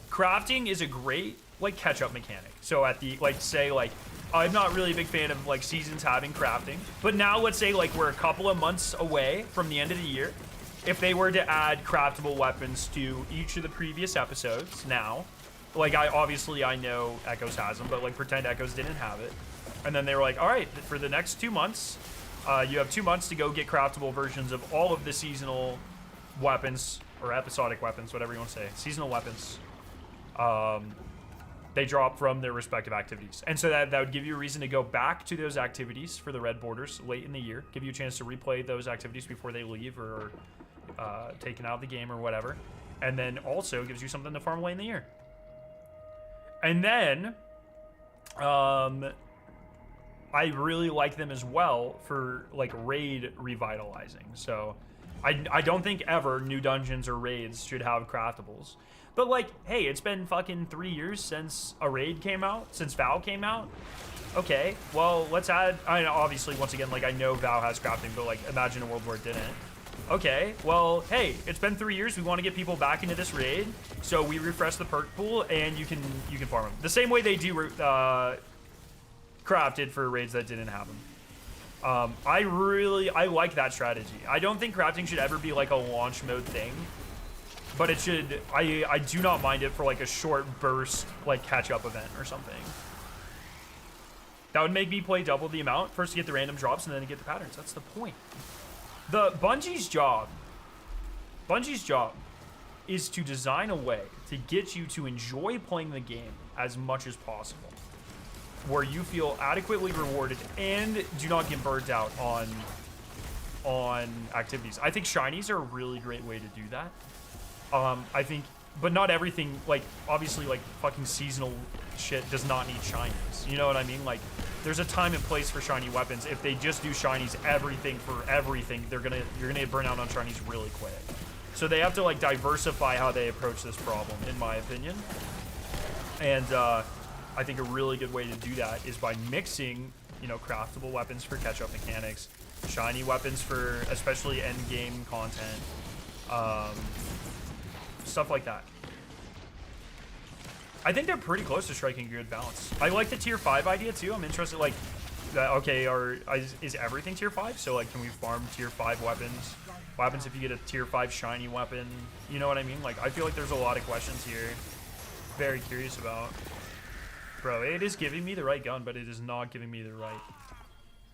crafting is a great like catch-up mechanic. So at the, like, say, like, I'm not really a big fan of, like, seasons having crafting. But now, let's say, like, we're a couple of months away from the end of the year. If they were to add craftable weapons to each of the previous episodes now, like, I know Echoes has them, but, like, pretend Echoes didn't have it. And then they were like, all right, for the next 2 months, you have 2 months to go get craftable versions of all of the seasonal weapons, or episodic weapons, whatever you want to say. Seasonal weapons. They drop from their respective activities. And so that would give you a reason to go back to those activities for the red borders late in the year. Give you a chance to replay those activities before they leave or taken out of the game or whatever. And then also gives you something to farm late in the year. And then, I really like them as well for, like, raid revitalizing. So I don't think ever new dungeons or raids should have craftables. But, like, hey, it's been fucking 3 years since a raid came out, since VOW came out. Okay, well, let's add, I mean, obviously, once again, like, I know VOW has crafting, but, like, imagine a world where it didn't. Okay, well, hey, it's been 3 years. We want to get people back into this raid, so we refresh the perk pool, and you can farm them. The same way they do crafted for raids that didn't have them. I like that strategy. I don't think crafting should ever be, like, a launch mode thing. But it should, I do not mind it for like a short burst, like catch-up event or something. That would make me play double the amount, first to get the random drops and then to get the patterns. That's the point. Bungie's job is to design a way to get you to enjoy playing the game as much as possible, where you feel adequately rewarded and do not get burnt out on activities. I think shinies are a really great way to do that. I think, but not everything, like, obviously, like, fucking seasonal shit does not need shinies. You know what I mean? Like, there's a time and place for shiny weapons. If they just do shinies everything for everything, you're gonna get burnt out on shinies really quick. So they have to, like, diversify how they approach this problem, in my opinion. And, I think a really good way to do that is by mixing, you know, craftable weapons for catch-up mechanics, shiny weapons for especially end-game content, stuff like that. I think they're pretty close to striking a good balance. I like the tier 5 idea too. I'm interested, like, okay, is everything tier 5? So, like, can we farm tier 5 weapons? What happens if you get a tier 5 shiny weapon? You know what I mean? Like, I feel like there's a lot of questions here. Very curious about. Bro, it is giving me the right gun, but it is not giving me the right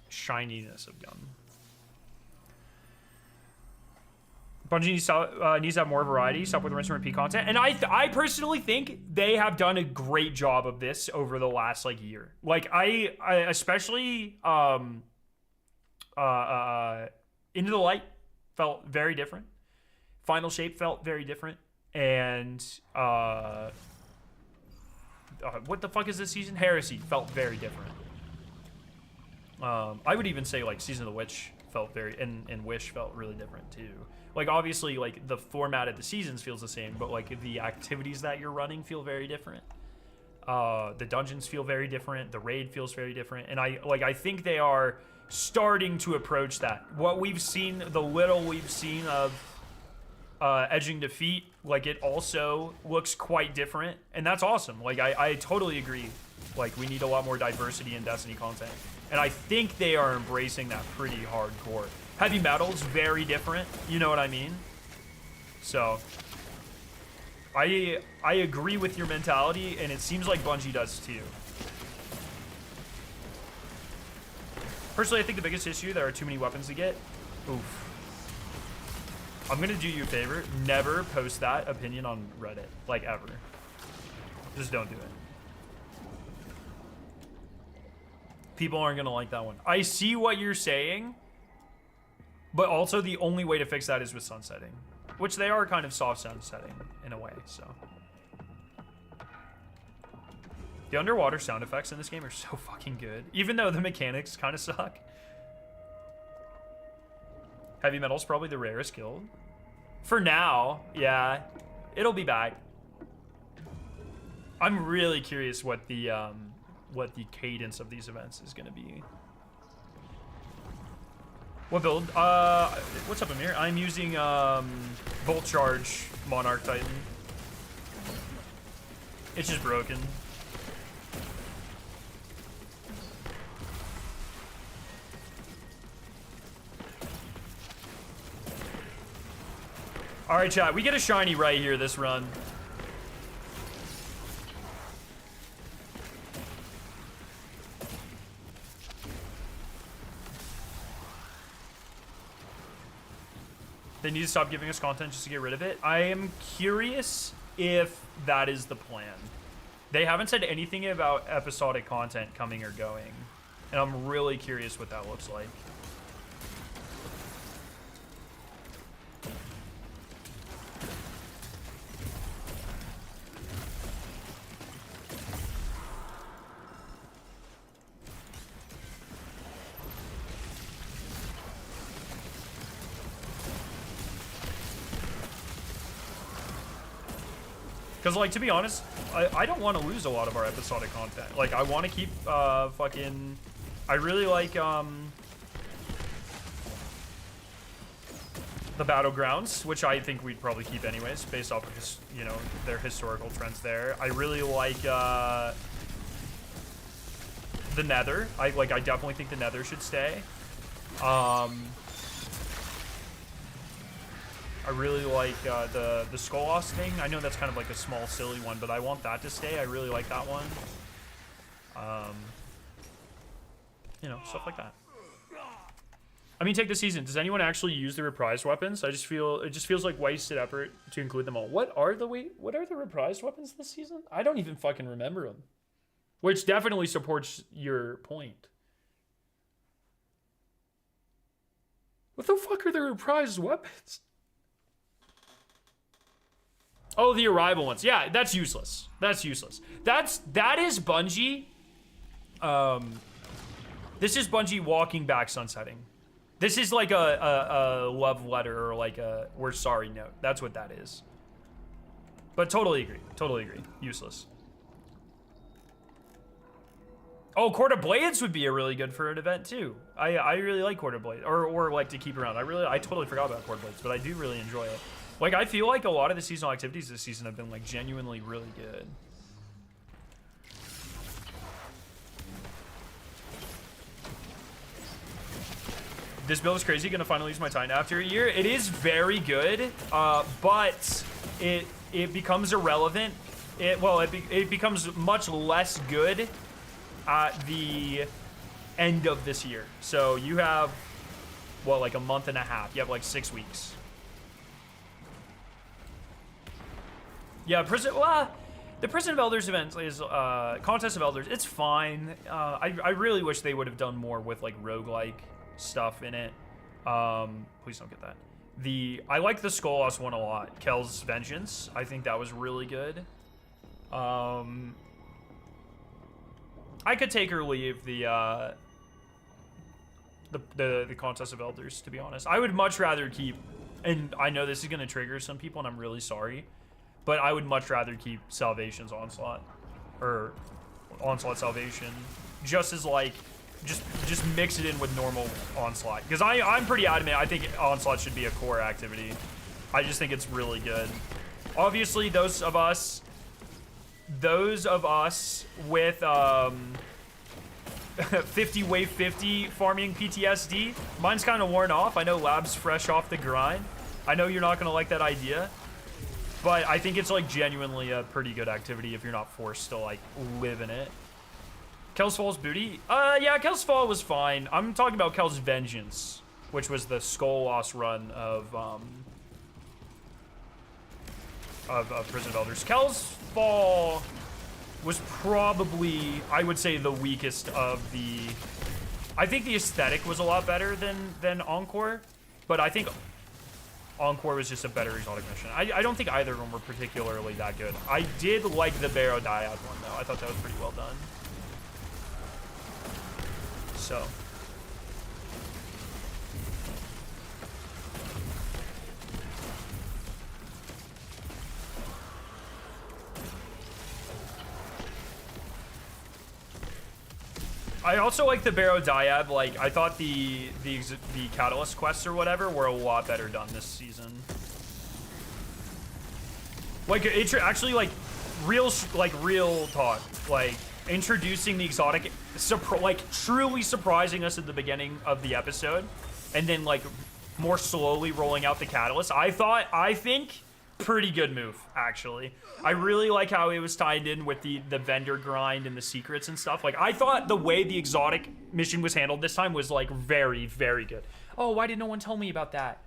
shininess of gun. Bungie needs to have more variety, stop with rinse and repeat content. And I personally think they have done a great job of this over the last, like, year. Like, I especially, Into the Light felt very different. Final Shape felt very different. And, what the fuck is this season? Heresy felt very different. I would even say like Season of the Witch felt very, and Wish felt really different too. Like obviously like the format of the seasons feels the same, but like the activities that you're running feel very different. The dungeons feel very different. The raid feels very different. And I think they are starting to approach that. What we've seen, the little we've seen of Edging Defeat, like it also looks quite different. And that's awesome. Like I totally agree. Like we need a lot more diversity in Destiny content. And I think they are embracing that pretty hardcore. Heavy Metal's very different. You know what I mean? So I agree with your mentality, and it seems like Bungie does too. Personally, I think the biggest issue, there are too many weapons to get. Oof. I'm gonna do you a favor. Never post that opinion on Reddit, like ever. Just don't do it. People aren't gonna like that one. I see what you're saying, but also the only way to fix that is with sunsetting, which they are kind of soft sunsetting in a way, so. The underwater sound effects in this game are so fucking good, even though the mechanics kind of suck. Heavy Metal's probably the rarest guild. For now, yeah. It'll be back. I'm really curious what the cadence of these events is gonna be. What build? What's up, Amir? I'm using Volt Charge Monarch Titan. It's just broken. All right, chat. We get a shiny right here this run. They need to stop giving us content just to get rid of it. I am curious if that is the plan. They haven't said anything about episodic content coming or going, and I'm really curious what that looks like. Because, like, to be honest, I don't want to lose a lot of our episodic content. Like, I want to keep, fucking... I really like, the Battlegrounds, which I think we'd probably keep anyways, based off of just, you know, their historical trends there. I really like, the Nether. I definitely think the Nether should stay. I really like the Skolos thing. I know that's kind of like a small, silly one, but I want that to stay. I really like that one. You know, stuff like that. I mean, take the season. Does anyone actually use the reprised weapons? I just feel it just feels like wasted effort to include them all. What are the reprised weapons this season? I don't even fucking remember them. Which definitely supports your point. What the fuck are the reprised weapons? Oh, the arrival ones. Yeah, that's useless. That's useless. That is Bungie. This is Bungie walking back sunsetting. This is like a love letter or like a we're sorry note. That's what that is. But totally agree. Totally agree. Useless. Oh, Court of Blades would be a really good for an event too. I really like Court of Blades or like to keep around. I totally forgot about Court of Blades, but I do really enjoy it. Like, I feel like a lot of the seasonal activities this season have been, like, genuinely really good. This build is crazy. Gonna finally use my Titan after a year. It is very good, but it becomes irrelevant. It becomes much less good at the end of this year. So you have, what, like a month and a half. You have, like, 6 weeks. Yeah, the Prison of Elders event is Contest of Elders. It's fine. I really wish they would have done more with like roguelike stuff in it. Please don't get that. I like the Skolos one a lot. Kel's Vengeance. I think that was really good. I could take or leave the Contest of Elders, to be honest. I would much rather keep, and I know this is going to trigger some people, and I'm really sorry, but I would much rather keep Salvation's Onslaught, or Onslaught Salvation, just as like, just mix it in with normal Onslaught. Because I'm pretty adamant, I think Onslaught should be a core activity. I just think it's really good. Obviously, those of us with 50 wave 50 farming PTSD, mine's kind of worn off. I know Lab's fresh off the grind. I know you're not going to like that idea, but I think it's like genuinely a pretty good activity if you're not forced to like live in it. Kel's Fall's booty? Yeah, Kel's Fall was fine. I'm talking about Kel's Vengeance, which was the Skull Loss run of Prison of Elders. Kel's Fall was probably, I would say, the weakest of the... I think the aesthetic was a lot better than Encore, but I think Encore was just a better exotic mission. I don't think either of them were particularly that good. I did like the Barrow Dyad one, though. I thought that was pretty well done. So... I also like the Barrow Dyad. Like, I thought the Catalyst quests or whatever were a lot better done this season. Like, actually, like, real talk. Like, introducing the exotic, like, truly surprising us at the beginning of the episode, and then, like, more slowly rolling out the Catalyst. I think, pretty good move, actually. I really like how it was tied in with the vendor grind and the secrets and stuff. Like, I thought the way the exotic mission was handled this time was, like, very, very good. Oh, why did no one tell me about that?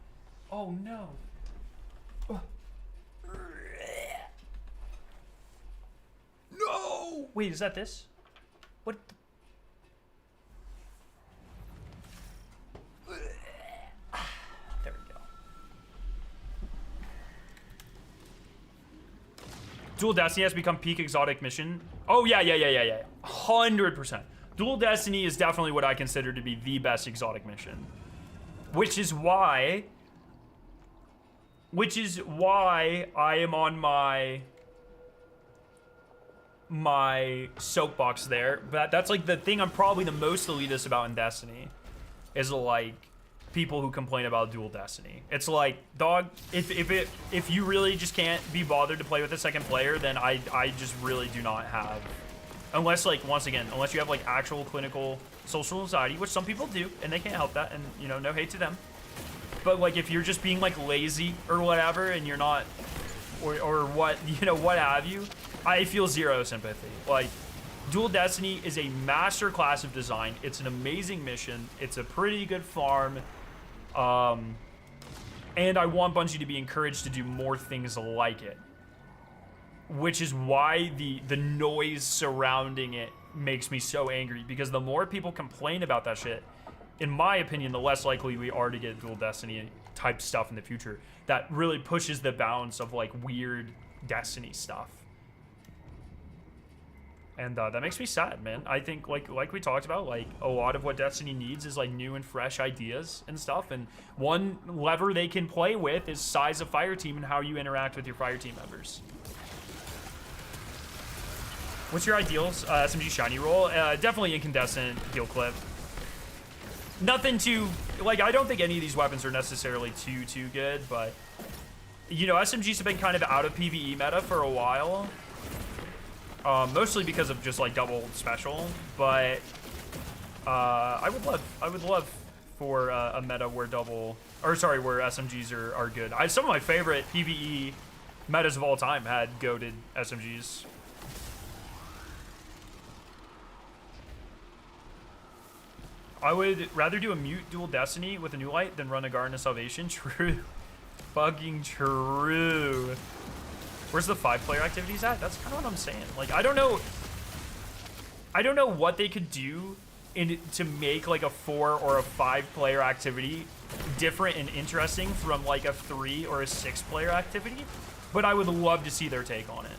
Oh, no. Oh. No! Wait, is that this? What? There we go. Dual Destiny has become peak exotic mission. Oh, yeah. 100%. Dual Destiny is definitely what I consider to be the best exotic mission. Which is why I am on my soapbox there. But that's like the thing I'm probably the most elitist about in Destiny. Is like people who complain about Dual Destiny. It's like, dog, if you really just can't be bothered to play with a second player, then I just really do not have, unless, like, once again, unless you have like actual clinical social anxiety, which some people do, and they can't help that, and, you know, no hate to them. But like, if you're just being like lazy or whatever, and you're not, or what, you know, what have you, I feel zero sympathy. Like, Dual Destiny is a master class of design. It's an amazing mission. It's a pretty good farm. And I want Bungie to be encouraged to do more things like it. Which is why the noise surrounding it makes me so angry. Because the more people complain about that shit, in my opinion, the less likely we are to get Dual Destiny type stuff in the future. That really pushes the bounds of, like, weird Destiny stuff. And that makes me sad, man. I think, like we talked about, like, a lot of what Destiny needs is, like, new and fresh ideas and stuff. And one lever they can play with is size of fire team and how you interact with your fire team members. What's your ideal SMG shiny roll? Definitely incandescent, heal clip. Nothing too, like, I don't think any of these weapons are necessarily too good, but, you know, SMGs have been kind of out of PvE meta for a while. Mostly because of just like double special, but I would love for a meta where where SMGs are good. Some of my favorite PvE metas of all time had goated SMGs. I would rather do a mute Dual Destiny with a New Light than run a Garden of Salvation. True. Fucking true. Where's the 5-player activities at? That's kind of what I'm saying. Like, I don't know what they could do to make like a 4 or a 5-player activity different and interesting from like a 3 or a 6-player activity, but I would love to see their take on it.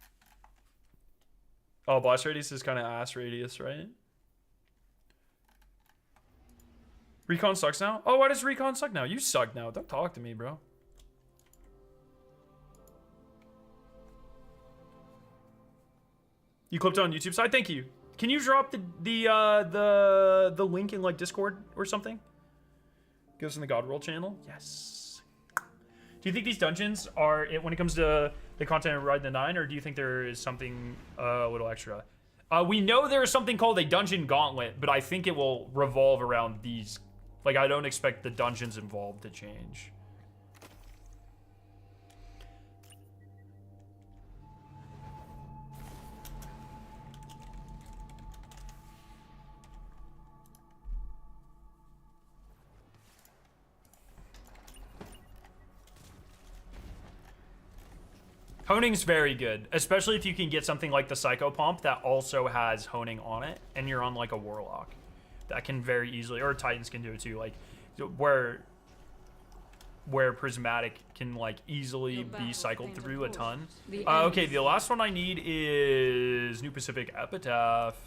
Oh, blast radius is kind of ass radius, right? Recon sucks now? Oh, why does Recon suck now? You suck now. Don't talk to me, bro. You clipped it on YouTube side? Thank you. Can you drop the link in like Discord or something? Give us in the Godworld channel. Yes. Do you think these dungeons are it when it comes to the content of Ride the 9, or do you think there is something a little extra? We know there is something called a dungeon gauntlet, but I think it will revolve around these. Like, I don't expect the dungeons involved to change. Honing's very good, especially if you can get something like the Psycho Pump that also has honing on it, and you're on like a Warlock. That can very easily, or Titans can do it too, like where Prismatic can like easily be cycled through a ton. Okay, the last one I need is New Pacific Epitaph.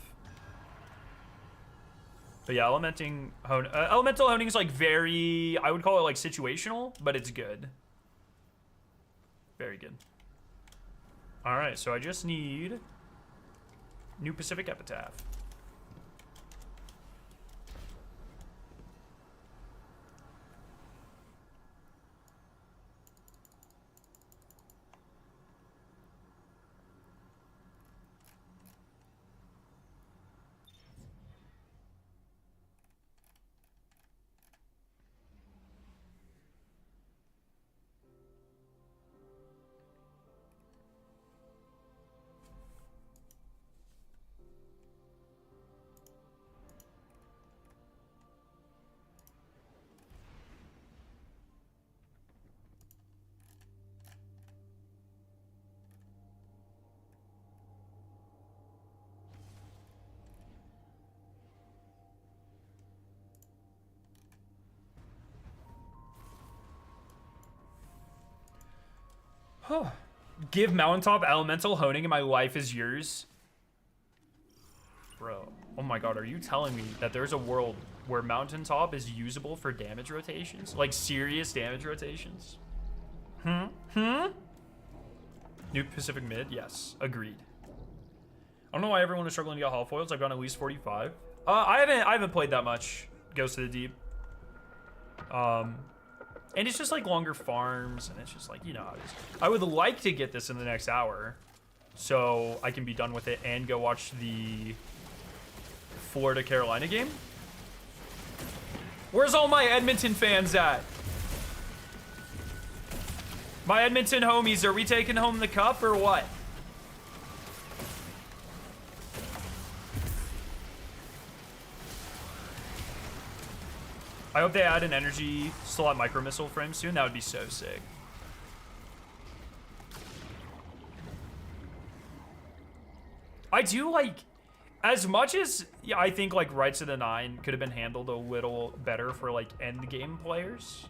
But yeah, elemental honing is like very, I would call it like situational, but it's good. Very good. All right, so I just need New Pacific Epitaph. Give Mountaintop elemental honing and my life is yours. Bro, oh my god, are you telling me that there's a world where Mountaintop is usable for damage rotations? Like serious damage rotations? New Pacific mid? Yes, agreed. I don't know why everyone is struggling to get hollow foils. I've gone at least 45. I haven't played that much Ghost of the Deep. And it's just like longer farms, and it's just like, you know how it is. I would like to get this in the next hour so I can be done with it and go watch the Florida-Carolina game. Where's all my Edmonton fans at? My Edmonton homies, are we taking home the cup or what? I hope they add an energy slot micro missile frame soon. That would be so sick. I do like, as much as yeah, I think like Rights of the Nine could have been handled a little better for like end game players.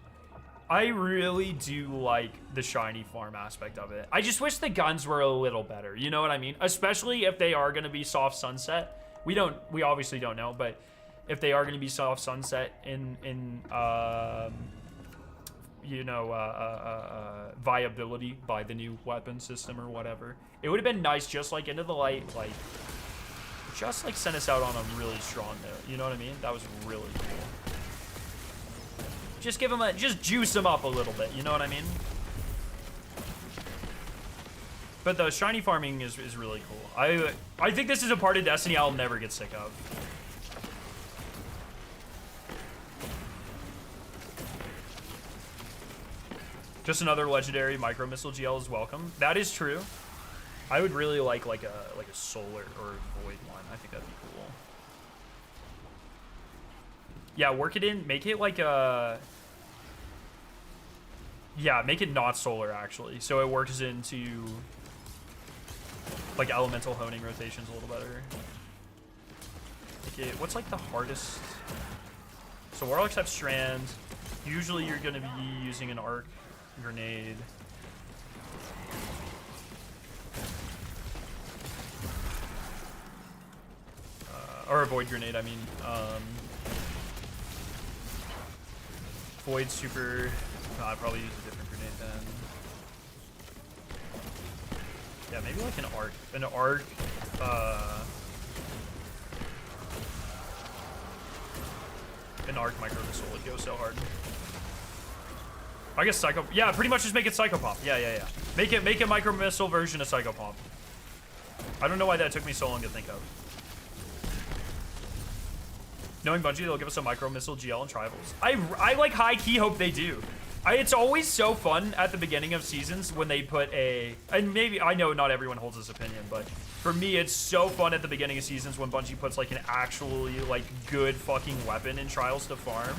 I really do like the shiny farm aspect of it. I just wish the guns were a little better. You know what I mean? Especially if they are going to be soft sunset. We obviously don't know, but if they are going to be soft sunset in viability by the new weapon system or whatever, it would have been nice just like Into the Light, like just like send us out on a really strong note. You know what I mean? That was really cool. Just give them just juice them up a little bit. You know what I mean? But the shiny farming is really cool. I think this is a part of Destiny I'll never get sick of. Just another legendary micro missile GL is welcome. That is true. I would really like a solar or void one. I think that'd be cool. Yeah, work it in. Make it like a. Yeah, make it not solar actually, so it works into like elemental honing rotations a little better. Okay, what's like the hardest? So Warlocks have Strand. Usually you're gonna be using an arc grenade. or a void grenade, I mean. Void super, I'd probably use a different grenade then. Yeah, maybe like an arc. An arc micro missile would go so hard. I guess Psycho, yeah, pretty much just make it Psycho Pop. Yeah. Make it micro missile version of Psycho Pop. I don't know why that took me so long to think of. Knowing Bungie, they'll give us a micro missile GL and Tribals. I like high key hope they do. It's always so fun at the beginning of seasons when they put and maybe, I know not everyone holds this opinion, but for me, it's so fun at the beginning of seasons when Bungie puts like an actually like good fucking weapon in Trials to farm.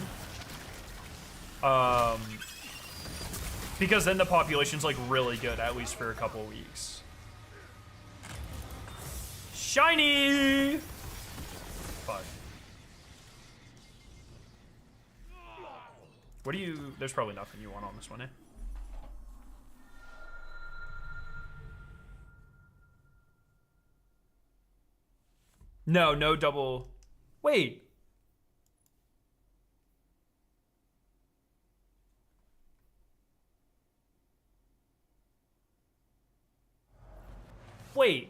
Because then the population's like really good, at least for a couple of weeks. Shiny! Fuck. What do you... There's probably nothing you want on this one, eh? No double... Wait. Wait.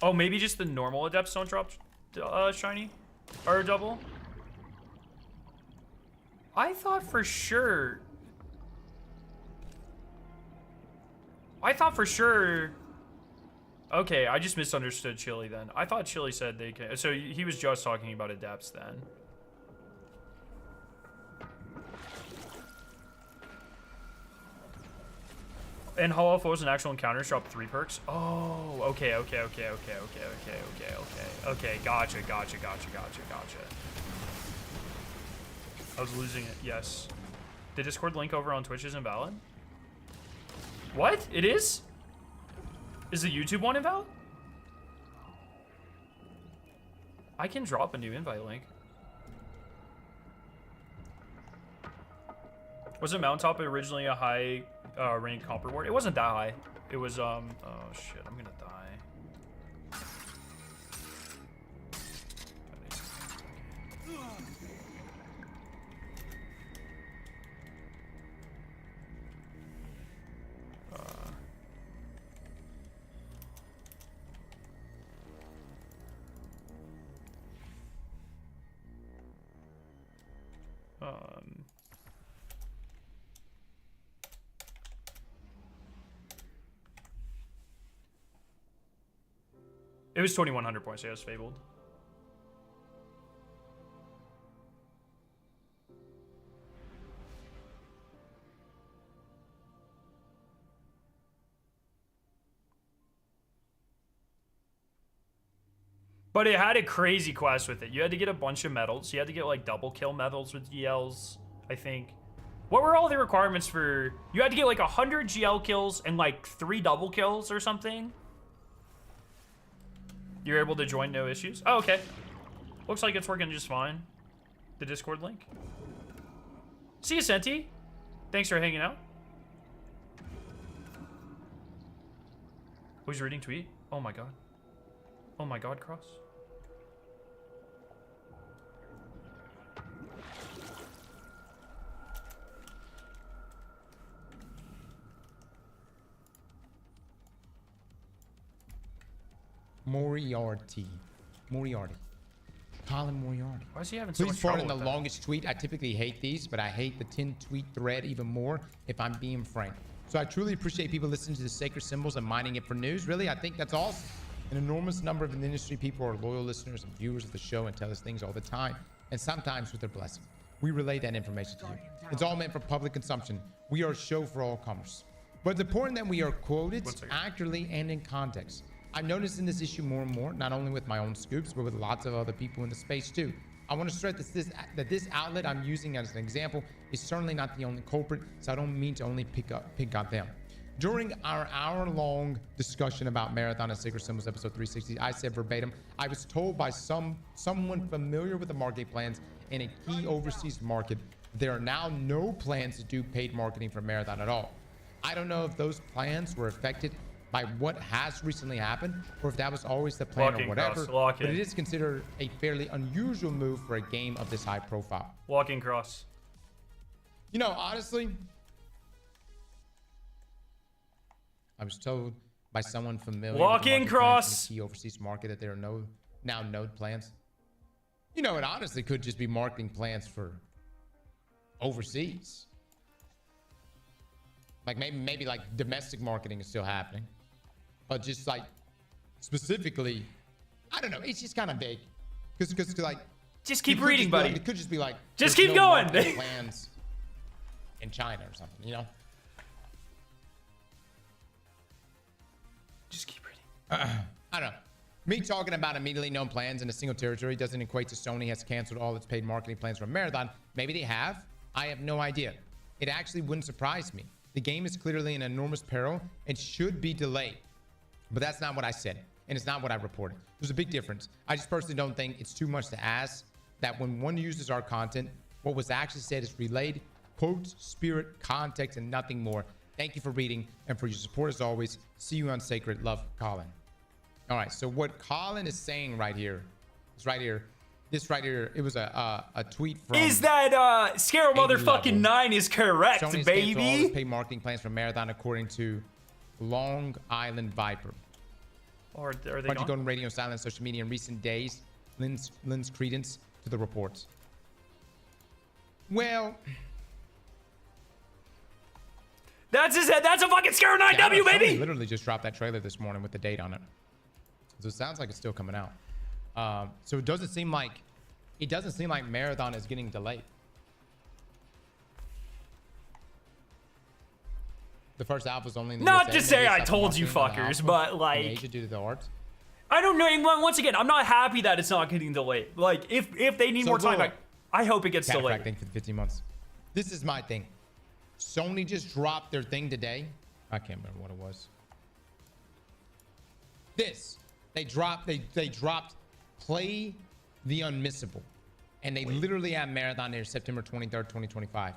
Oh, maybe just the normal adepts don't drop shiny or double. I thought for sure. Okay, I just misunderstood Chili then. I thought Chili said they can. So he was just talking about adepts then. And Hollow Foes and actual encounters drop 3 perks. Oh, okay. Gotcha. I was losing it. Yes. The Discord link over on Twitch is invalid. What? It is? Is the YouTube one invalid? I can drop a new invite link. Wasn't Mountaintop originally a high rank comp reward? It wasn't that high. It was oh shit, I'm gonna die. It was 2,100 points. Yeah, it was fabled. But it had a crazy quest with it. You had to get a bunch of medals. You had to get like double kill medals with GLs, I think. What were all the requirements for... You had to get like 100 GL kills and like 3 double kills or something. You're able to join, no issues. Oh, okay. Looks like it's working just fine. The Discord link. See you, Senti. Thanks for hanging out. Who's reading tweet? Oh my god. Oh my god, Cross.
Moriarty. Colin Moriarty.
Why is he having so much
Please
trouble
pardon the
with that?
longest tweet. I typically hate these, but I hate the 10 tweet thread even more if I'm being frank. So I truly appreciate people listening to the sacred symbols and mining it for news. Really, I think that's awesome. An enormous number of the industry people are loyal listeners and viewers of the show and tell us things all the time, and sometimes with their blessing. We relay that information to you. It's all meant for public consumption. We are a show for all comers. But it's important that we are quoted accurately and in context. I'm noticing this issue more and more, not only with my own scoops, but with lots of other people in the space too. I want to stress that this outlet I'm using as an example is certainly not the only culprit, so I don't mean to only pick on them. During our hour-long discussion about Marathon and Sacred Symbols episode 360, I said verbatim, I was told by someone familiar with the market plans in a key overseas market, there are now no plans to do paid marketing for Marathon at all. I don't know if those plans were affected by what has recently happened, or if that was always the plan or whatever, but it is considered a fairly unusual move for a game of this high profile.
Walking cross.
You know, honestly, I was told by someone familiar
walking
with
cross
the key overseas market that there are now node plans. You know, it honestly could just be marketing plans for overseas. Like maybe like domestic marketing is still happening, but just like specifically, I don't know. It's just kind of vague, because like
just keep reading, buddy.
Like, it could just be like
just keep going.
Plans in China or something, you know.
Just keep reading.
I don't know. Me talking about immediately known plans in a single territory doesn't equate to Sony has canceled all its paid marketing plans for Marathon. Maybe they have. I have no idea. It actually wouldn't surprise me. The game is clearly in enormous peril and should be delayed. But that's not what I said, and it's not what I reported. There's a big difference. I just personally don't think it's too much to ask that when one uses our content, what was actually said is relayed, quotes, spirit, context, and nothing more. Thank you for reading and for your support as always. See you on Sacred. Love, Colin. All right, so what Colin is saying right here is right here. This right here, it was a tweet from...
Is that Scare Motherfucking 9 is correct,
Sony's
baby?
canceled all its paid marketing plans for Marathon according to Long Island Viper.
Or are they
Bungie
gone?
going radio silent social media in recent days lends credence to the reports. Well...
That's his head. That's a fucking Scare 9W, baby!
Sony literally just dropped that trailer this morning with the date on it. So it sounds like it's still coming out. So it doesn't seem like Marathon is getting delayed. The first alpha's only in the
Not
USA.
to say
Maybe
I
it's
told you
something
fuckers,
alpha
but
in
like
Asia due to the art.
I don't know. Once again, I'm not happy that it's not getting delayed. Like if they need more time, I hope it gets delayed.
Thing for the 15 months. This is my thing. Sony just dropped their thing today. I can't remember what it was. They dropped Play the Unmissable, and they literally have Marathon there September 23rd, 2025.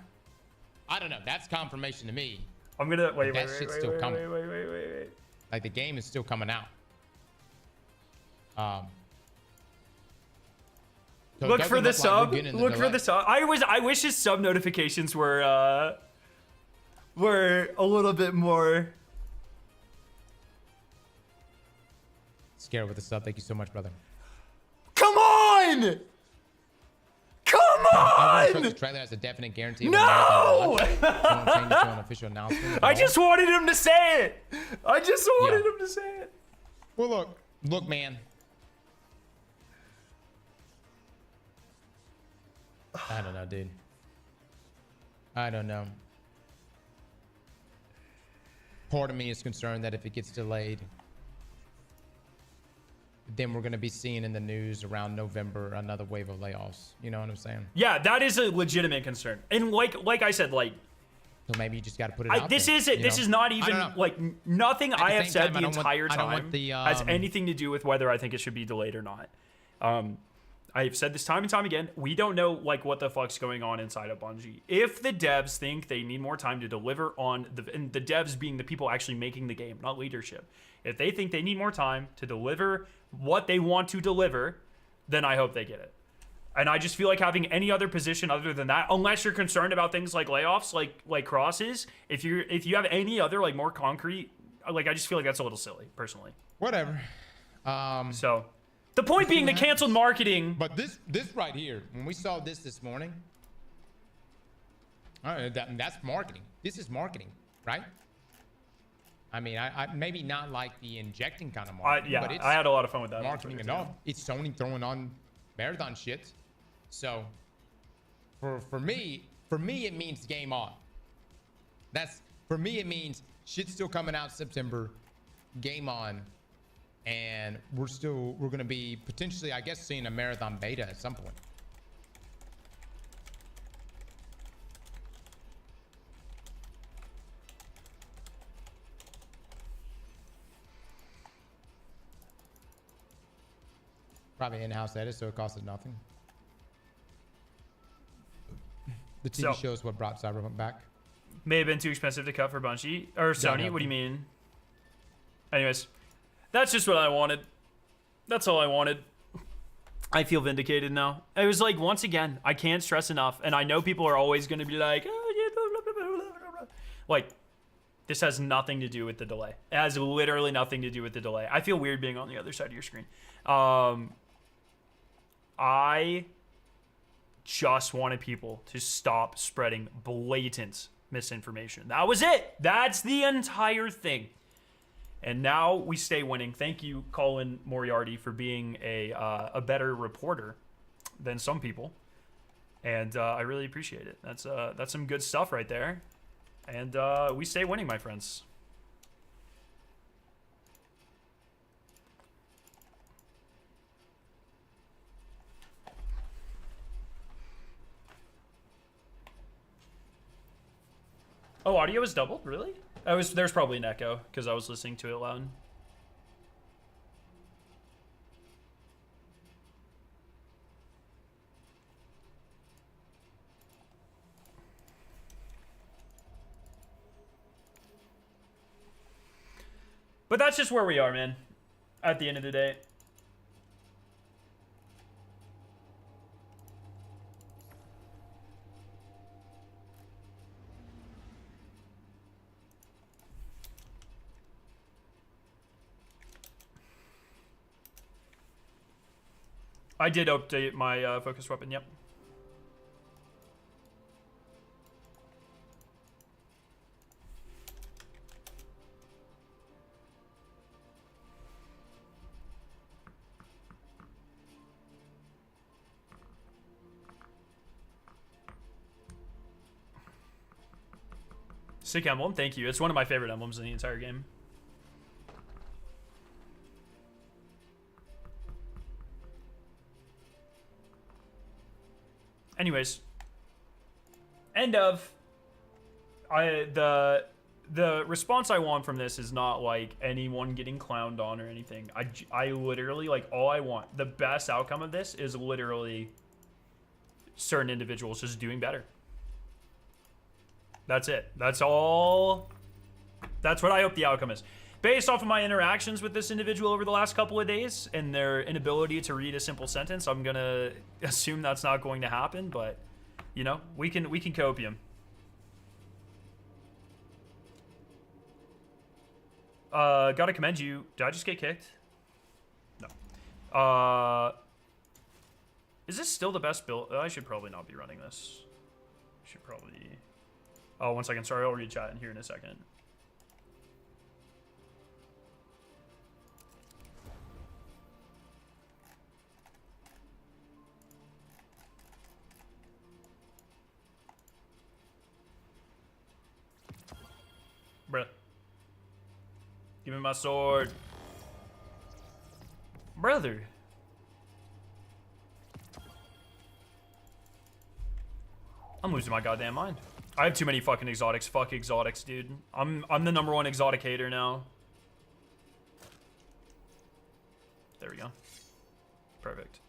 I don't know. That's confirmation to me.
I'm gonna wait.
Like the game is still coming out. So
look for the sub.
Look
for the sub. I wish his sub notifications were a little bit more.
Scared with the sub. Thank you so much, brother.
Come on! Come on!
The trailer has a definite guarantee.
No!
An official announcement.
I just wanted him to say it. I just wanted him to say it.
Well, look, man. I don't know, dude. I don't know. Part of me is concerned that if it gets delayed, then we're going to be seeing in the news around November another wave of layoffs. You know what I'm saying?
Yeah, that is a legitimate concern. And like I said, like,
so maybe you just got to put it out
this
there,
is it. This is not even like nothing I have said the entire time has anything to do with whether I think it should be delayed or not. I've said this time and time again. We don't know like what the fuck's going on inside of Bungie. If the devs think they need more time to deliver on and the devs being the people actually making the game, not leadership. If they think they need more time to deliver what they want to deliver, then I hope they get it. And I just feel like having any other position other than that, unless you're concerned about things like layoffs, like crosses, if you have any other like more concrete, like I just feel like that's a little silly, personally.
Whatever.
So the point being the canceled marketing.
But this right here, when we saw this morning, that's marketing. This is marketing, right? I mean, I maybe not like the injecting kind of marketing, but it's
I had a lot of fun with that.
Marketing enough. It's Sony throwing on Marathon shit. So for me, it means game on. For me, it means shit's still coming out September, game on, and we're gonna be potentially, I guess, seeing a Marathon beta at some point. Probably in-house edit, so it costed nothing. The TV
So-
show is what brought Cyberpunk back.
May have been too expensive to cut for Bungie or Sony. What do you mean? Anyways, that's just what I wanted. That's all I wanted. I feel vindicated now. It was like, once again, I can't stress enough, and I know people are always going to be like, oh, yeah, blah, blah, blah, blah, blah, blah. Like, this has nothing to do with the delay. It has literally nothing to do with the delay. I feel weird being on the other side of your screen. I just wanted people to stop spreading blatant misinformation. That was it. That's the entire thing. And now we stay winning. Thank you, Colin Moriarty, for being a better reporter than some people. And I really appreciate it. That's some good stuff right there. And we stay winning, my friends. Oh, audio was doubled? Really? There's probably an echo because I was listening to it loud. But that's just where we are, man. At the end of the day. I did update my focus weapon, yep. Sick emblem, thank you. It's one of my favorite emblems in the entire game. Anyways, end of. The response I want from this is not like anyone getting clowned on or anything. I literally, like, all I want, the best outcome of this is literally certain individuals just doing better. That's it. That's all. That's what I hope the outcome is. Based off of my interactions with this individual over the last couple of days and their inability to read a simple sentence, I'm gonna assume that's not going to happen, but you know, we can copium. Gotta commend you. Did I just get kicked? No. Is this still the best build? I should probably not be running this. Should probably. Oh, 1 second. Sorry, I'll read chat in here in a second. Bruh. Give me my sword. Brother. I'm losing my goddamn mind. I have too many fucking exotics. Fuck exotics, dude. I'm the #1 exotic hater now. There we go. Perfect.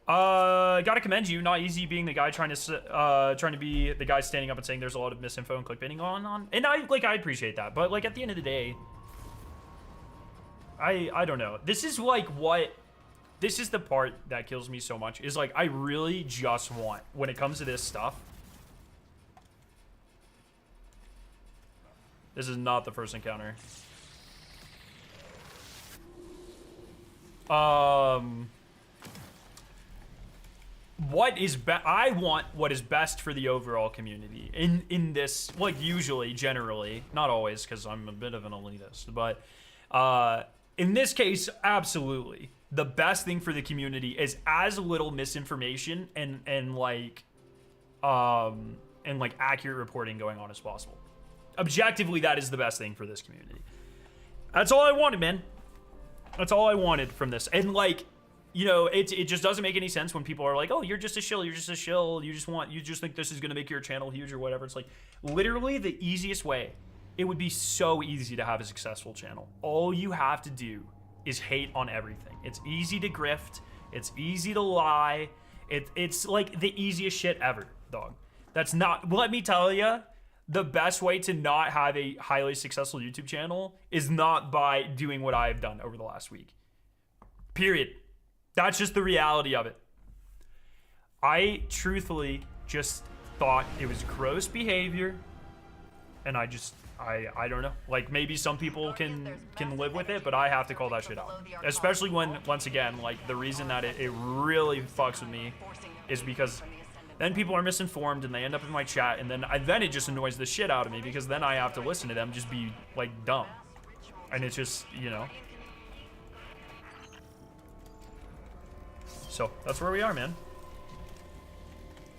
Gotta commend you. Not easy being the guy trying to be the guy standing up and saying there's a lot of misinfo and clickbaiting going on. And I appreciate that. But like at the end of the day, I don't know. This is like what. This is the part that kills me so much. Is like I really just want, when it comes to this stuff. This is not the first encounter. What is I want what is best for the overall community in this, like, usually, generally, not always, because I'm a bit of an elitist, but in this case, absolutely, the best thing for the community is as little misinformation and accurate reporting going on as possible. Objectively, that is the best thing for this community. That's all I wanted, man. That's all I wanted from this. And like, you know, it just doesn't make any sense when people are like, oh, you're just a shill, you're just a shill, you just think this is gonna make your channel huge or whatever. It's like, literally the easiest way. It would be so easy to have a successful channel. All you have to do is hate on everything. It's easy to grift. It's easy to lie. It's like the easiest shit ever, dog. That's not, let me tell you, the best way to not have a highly successful YouTube channel is not by doing what I've done over the last week. Period. That's just the reality of it. I truthfully just thought it was gross behavior, and I don't know. Like, maybe some people can live with it, but I have to call that shit out. Especially when, once again, like, the reason that it really fucks with me is because then people are misinformed and they end up in my chat, and then it just annoys the shit out of me because then I have to listen to them just be, like, dumb. And it's just, you know. So, that's where we are, man.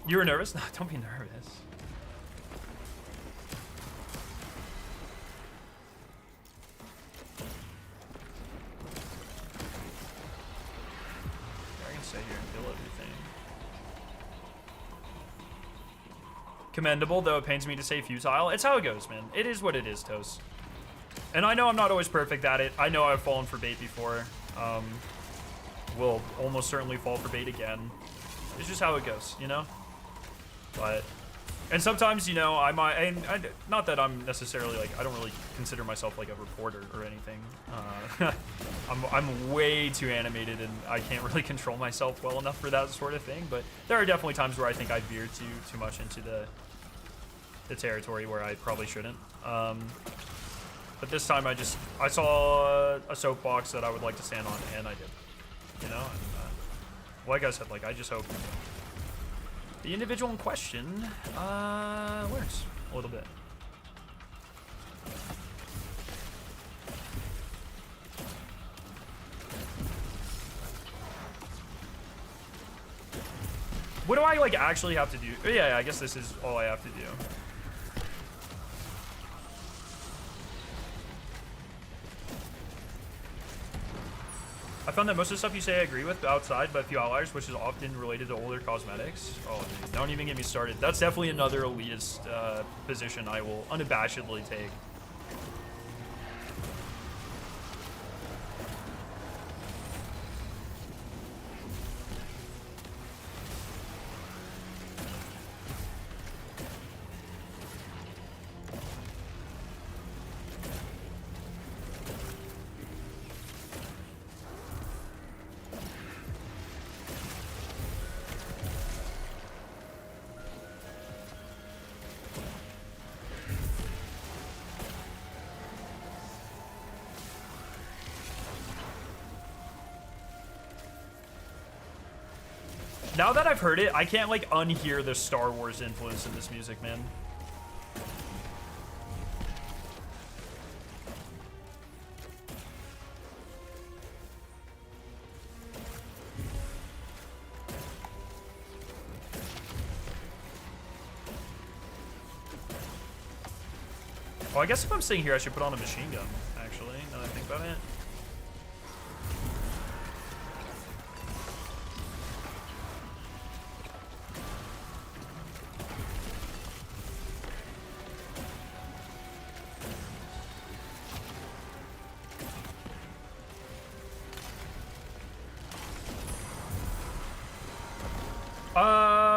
You were nervous? No, don't be nervous. I can stay here and kill everything. Commendable, though it pains me to say futile. It's how it goes, man. It is what it is, Toast. And I know I'm not always perfect at it. I know I've fallen for bait before. Will almost certainly fall for bait again. It's just how it goes, you know? But, and sometimes, you know, I might, and not that I'm necessarily, like, I don't really consider myself, like, a reporter or anything. I'm way too animated, and I can't really control myself well enough for that sort of thing, but there are definitely times where I think I veer too much into the territory where I probably shouldn't. But this time I saw a soapbox that I would like to stand on, and I did. You know, and, like I said, like, I just hope the individual in question learns a little bit. What do I, like, actually have to do? Oh, yeah, I guess this is all I have to do. I found that most of the stuff you say I agree with outside, but a few outliers, which is often related to older cosmetics. Oh, dude, don't even get me started. That's definitely another elitist position I will unabashedly take. Now that I've heard it, I can't, like, unhear the Star Wars influence in this music, man. Oh, I guess if I'm sitting here, I should put on a machine gun, actually, now that I think about it.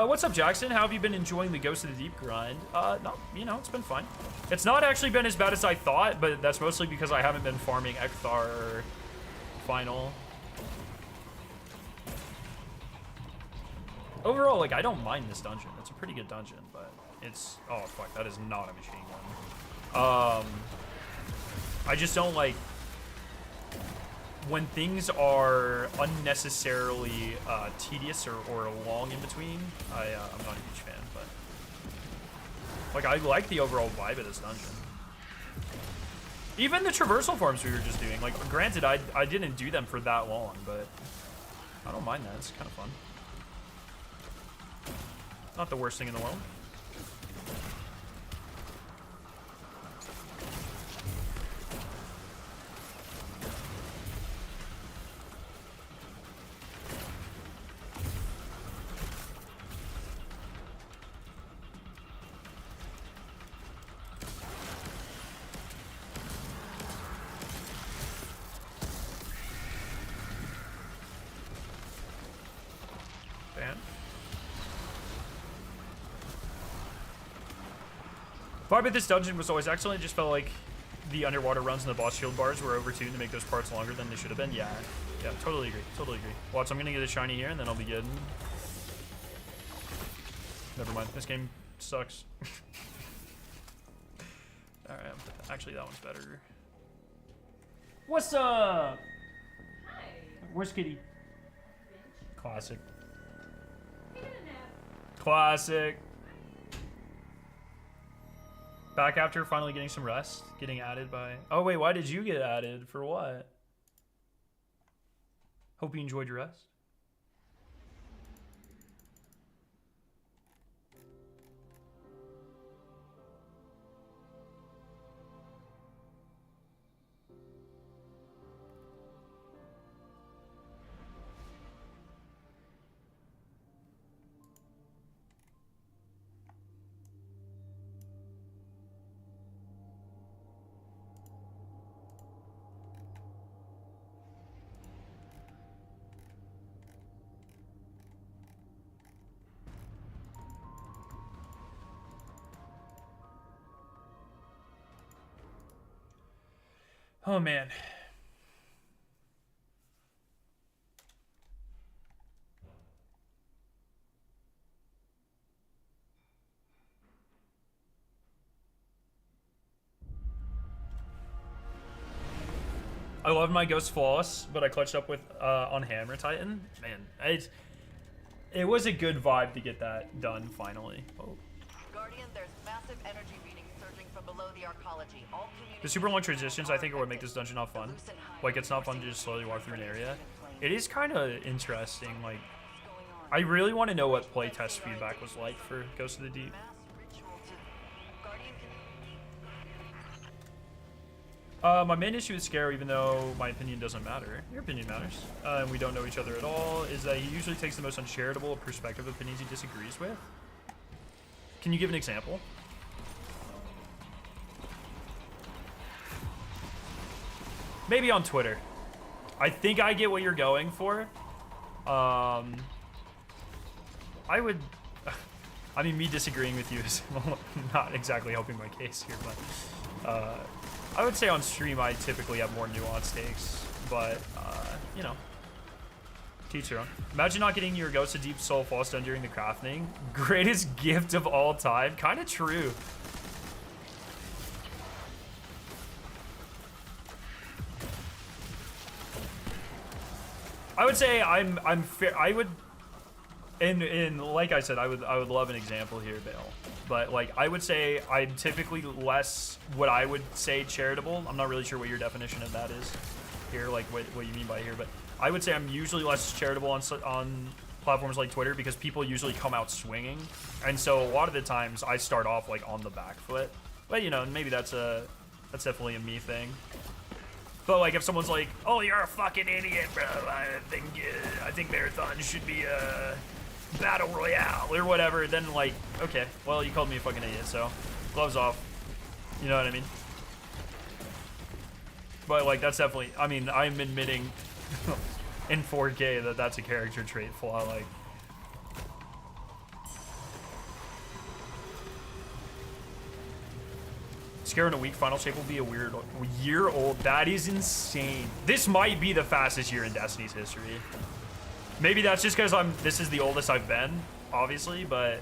What's up, Jackson? How have you been enjoying the Ghost of the Deep grind? No, you know, it's been fine. It's not actually been as bad as I thought, but that's mostly because I haven't been farming Ekthar or Final. Overall, like, I don't mind this dungeon. It's a pretty good dungeon, but it's... Oh, fuck, that is not a machine gun. I just don't like... When things are unnecessarily tedious or long in between, I'm not a huge fan, but... Like, I like the overall vibe of this dungeon. Even the traversal farms we were just doing, like, granted, I didn't do them for that long, but I don't mind that. It's kind of fun. Not the worst thing in the world. Vibe with this dungeon was always excellent. It just felt like the underwater runs and the boss shield bars were overtuned to make those parts longer than they should have been. Yeah, yeah, totally agree. Totally agree. Watch, I'm gonna get a shiny here and then I'll be good. Never mind. This game sucks. All right, actually that one's better. What's up?
Hi.
Where's Kitty?
Bench.
Classic.
Take a nap.
Classic. Back after finally getting some rest, getting added by... Oh, wait, why did you get added? For what? Hope you enjoyed your rest. Oh, man. I love my Ghost Flawless, but I clutched up with on Hammer Titan. Man, it was a good vibe to get that done finally. Oh.
Guardian, there's massive energy readings surging from below the arcology. All
The super long transitions, I think, are what make this dungeon not fun. Like, it's not fun to just slowly walk through an area. It is kind of interesting. Like, I really want to know what playtest feedback was like for Ghost of the Deep. My main issue with Scare, even though my opinion doesn't matter, your opinion matters, and we don't know each other at all, is that he usually takes the most uncharitable perspective opinions he disagrees with. Can you give an example? Maybe on Twitter. I think I get what you're going for. I would... I mean, me disagreeing with you is not exactly helping my case here, but... I would say on stream I typically have more nuanced takes, but, you know, teach your own. Imagine not getting your Ghost of Deep Soul False done during the crafting. Greatest gift of all time. Kind of true. I would say I'm fair. I would, and like I said, I would love an example here, Bale. But like I would say I'm typically less what I would say charitable. I'm not really sure what your definition of that is here, like what you mean by here. But I would say I'm usually less charitable on platforms like Twitter because people usually come out swinging, and so a lot of the times I start off like on the back foot. But you know, maybe that's definitely a me thing. But like if someone's like, "Oh, you're a fucking idiot, bro. I think marathon should be a battle royale or whatever," then like, okay, well you called me a fucking idiot, so gloves off. You know what I mean? But like that's definitely. I mean, I'm admitting in 4K that that's a character trait flaw. Like. Scare in a week, final shape will be a weird year old. That is insane. This might be the fastest year in Destiny's history. Maybe that's just because this is the oldest I've been, obviously, but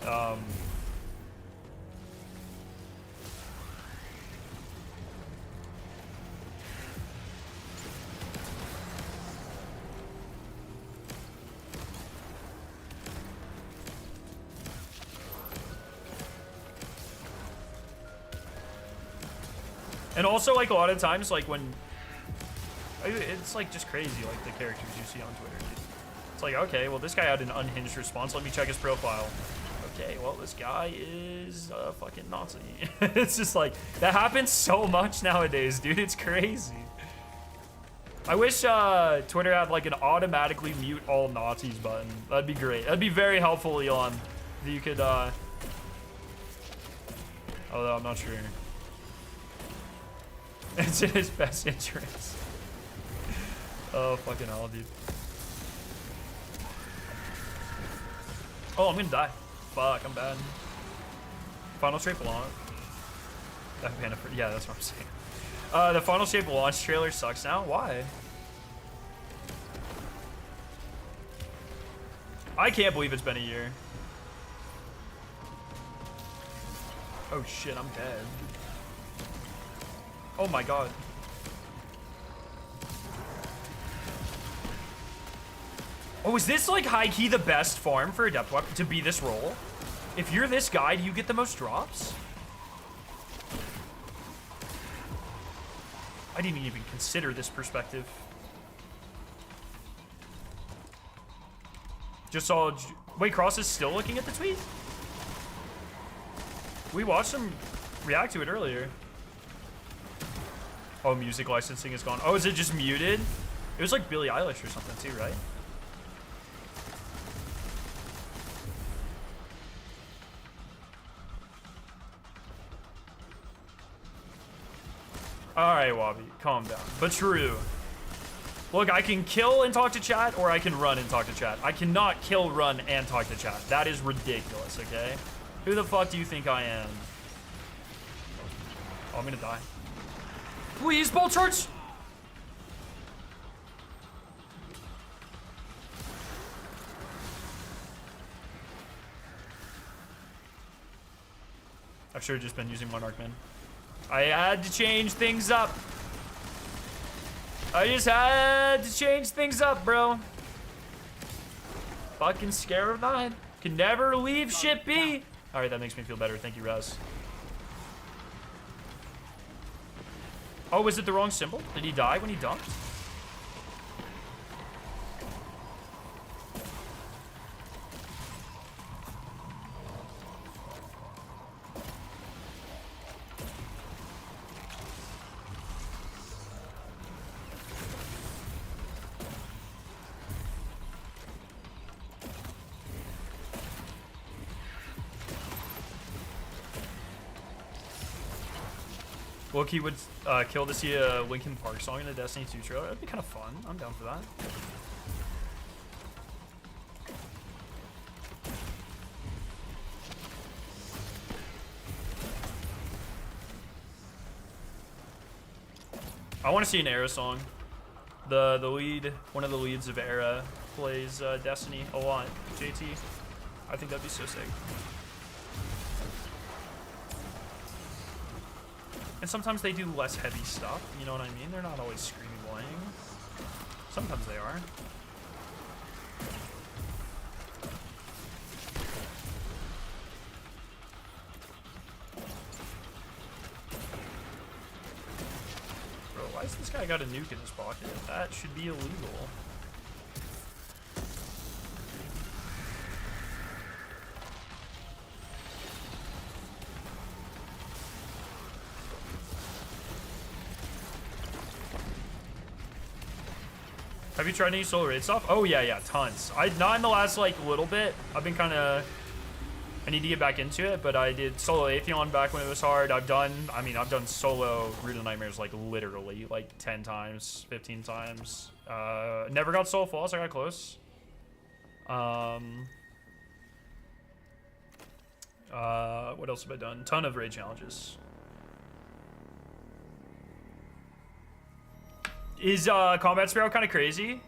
and also, like, a lot of times, like, when... It's, like, just crazy, like, the characters you see on Twitter, dude. It's like, okay, well, this guy had an unhinged response. Let me check his profile. Okay, well, this guy is a fucking Nazi. It's just, like, that happens so much nowadays, dude. It's crazy. I wish Twitter had, like, an automatically mute all Nazis button. That'd be great. That'd be very helpful, Elon. That you could, although I'm not sure. It's in his best interest. Oh, fucking hell, dude. Oh, I'm gonna die. Fuck, I'm bad. Final straight belong. Yeah, that's what I'm saying. The Funnel Shape launch trailer sucks now. Why? I can't believe it's been a year. Oh shit, I'm dead. Oh my god. Oh, is this like high key the best farm for a depth weapon to be this role? If you're this guy, do you get the most drops? I didn't even consider this perspective. Just saw. Wait, Cross is still looking at the tweet? We watched him react to it earlier. Oh, music licensing is gone. Oh, is it just muted? It was like Billie Eilish or something too, right? Alright, Wabi, calm down. But true. Look, I can kill and talk to chat, or I can run and talk to chat. I cannot kill, run, and talk to chat. That is ridiculous, okay? Who the fuck do you think I am? Oh, I'm gonna die. Please, bolt charge! I should have just been using Monarch, man. I had to change things up. I just had to change things up, bro. Fucking Scare of 9. Can never leave shit be. Alright, that makes me feel better. Thank you, Raz. Oh, was it the wrong symbol? Did he die when he dunked? Loki would kill to see a Linkin Park song in a Destiny 2 trailer. That'd be kind of fun. I'm down for that. I want to see an Era song. The lead, one of the leads of Era plays Destiny a lot. JT. I think that'd be so sick. And sometimes they do less heavy stuff, you know what I mean? They're not always screaming bling. Sometimes they are. Bro, why has this guy got a nuke in his pocket? That should be illegal. Have you tried any solo raid stuff? Oh yeah, tons. Not in the last like little bit. I've been kind of. I need to get back into it, but I did solo Atheon back when it was hard. I've done solo Root of Nightmares like literally like 10 times, 15 times. Never got solo false. I got close. What else have I done? Ton of raid challenges. Is Combat Sparrow kind of crazy?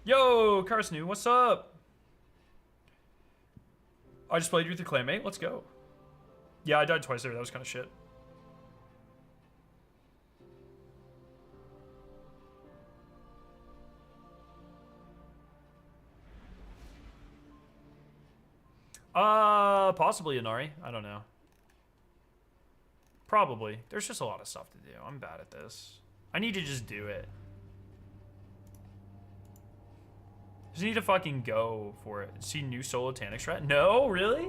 Yo, Carson, what's up? I just played with your claymate. Let's go. Yeah, I died twice there. That was kind of shit. Possibly Inari. I don't know. Probably. There's just a lot of stuff to do. I'm bad at this. I need to just do it. Just need to fucking go for it. See new solo Tanic strat? No, really?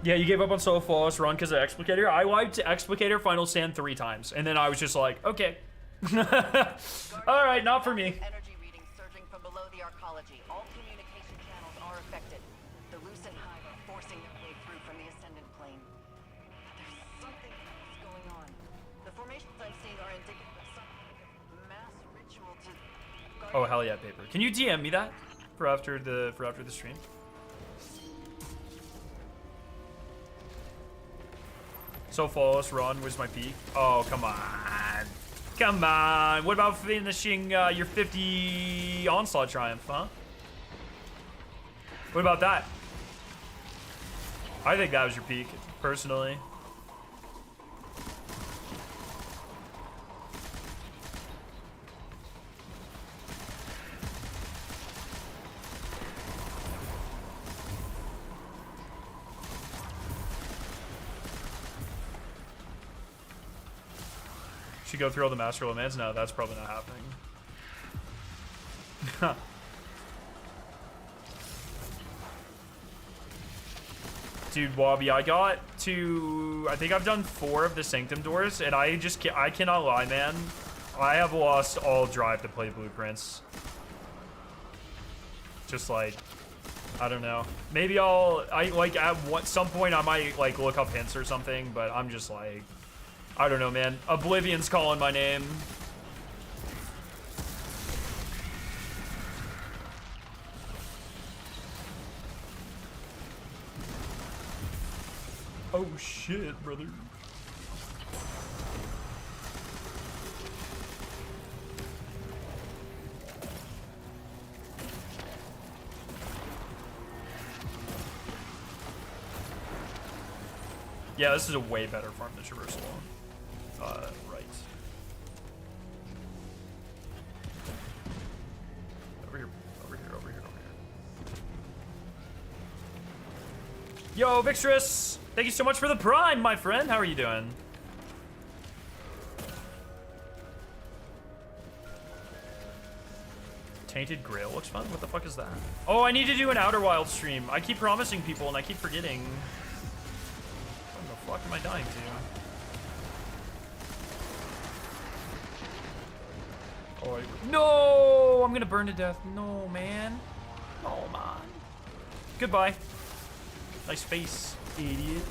Yeah, you gave up on solo flawless run because of Explicator. I wiped Explicator Final Stand 3 times, and then I was just like, okay. All right, not for me.
Energy readings surging from below the arcology. All communication channels are affected. The Lucent Hive are forcing their way through from the Ascendant Plane. But there's something else going on. The formations I'm seeing are indicative of some kind of mass ritual to...
Oh, hell yeah, Paper. Can you DM me that for after the stream? So flawless run was my peak. Oh, come on. Come on. What about finishing your 50 onslaught triumph, huh? What about that? I think that was your peak, personally. Should go through all the Master Laments? No, that's probably not happening. Dude, Wobby, I got to... I think I've done 4 of the Sanctum doors, and I cannot lie, man. I have lost all drive to play Blueprints. Just like... I don't know. Maybe at some point I might like look up hints or something, but I'm just like... I don't know, man. Oblivion's calling my name. Oh shit, brother. Yeah, this is a way better farm than Traversal. Right. Over here, over here, over here, over here. Yo, Vixtress! Thank you so much for the Prime, my friend. How are you doing? Tainted Grail looks fun. What the fuck is that? Oh, I need to do an Outer Wild stream. I keep promising people and I keep forgetting. What the fuck am I dying to? Oh, no! I'm gonna burn to death. No, man. Oh, man. Goodbye. Nice face, idiot.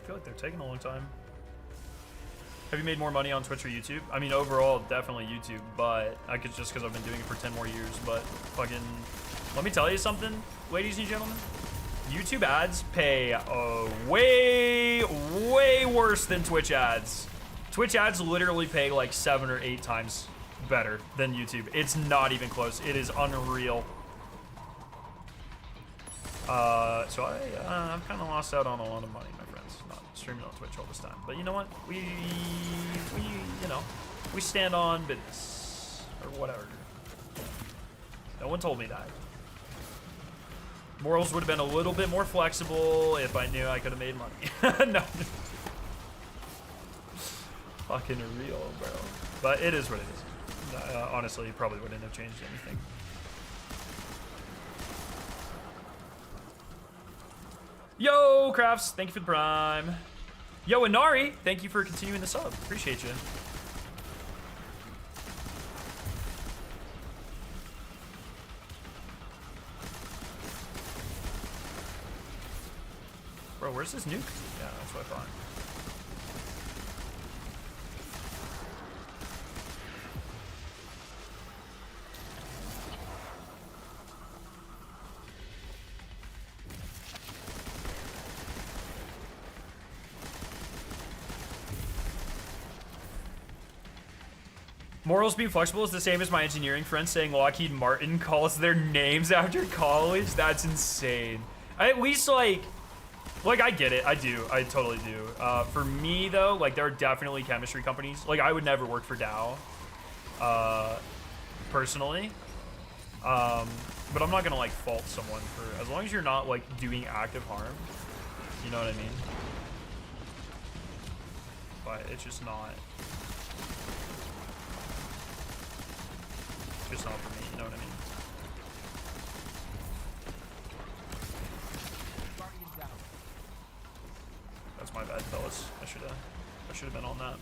I feel like they're taking a long time. Have you made more money on Twitch or YouTube? I mean, overall, definitely YouTube, but I could just because I've been doing it for 10 more years. But fucking, let me tell you something, ladies and gentlemen. YouTube ads pay way worse than Twitch ads. Twitch ads literally pay like 7 or 8 times better than YouTube. It's not even close. It is unreal. So I've kind of lost out on a lot of money, my friends, not streaming on Twitch all this time. But you know what? We you know, we stand on business or whatever. No one told me that. Morals would have been a little bit more flexible if I knew I could have made money. No. Fucking real, bro. But it is what it is. Honestly, probably wouldn't have changed anything. Yo, Crafts, thank you for the Prime. Yo, Inari, thank you for continuing the sub. Appreciate you. Bro, where's this nuke? Yeah, that's what I thought. Morals being flexible is the same as my engineering friend saying Lockheed Martin calls their names after college. That's insane. At least, like, Like, I get it. I do. I totally do. For me, though, like, there are definitely chemistry companies. Like, I would never work for Dow, personally. But I'm not gonna, like, fault someone for... As long as you're not, like, doing active harm. You know what I mean? But it's just not... It's just not for me. You know what I mean? That's my bad, fellas. I should have been on that.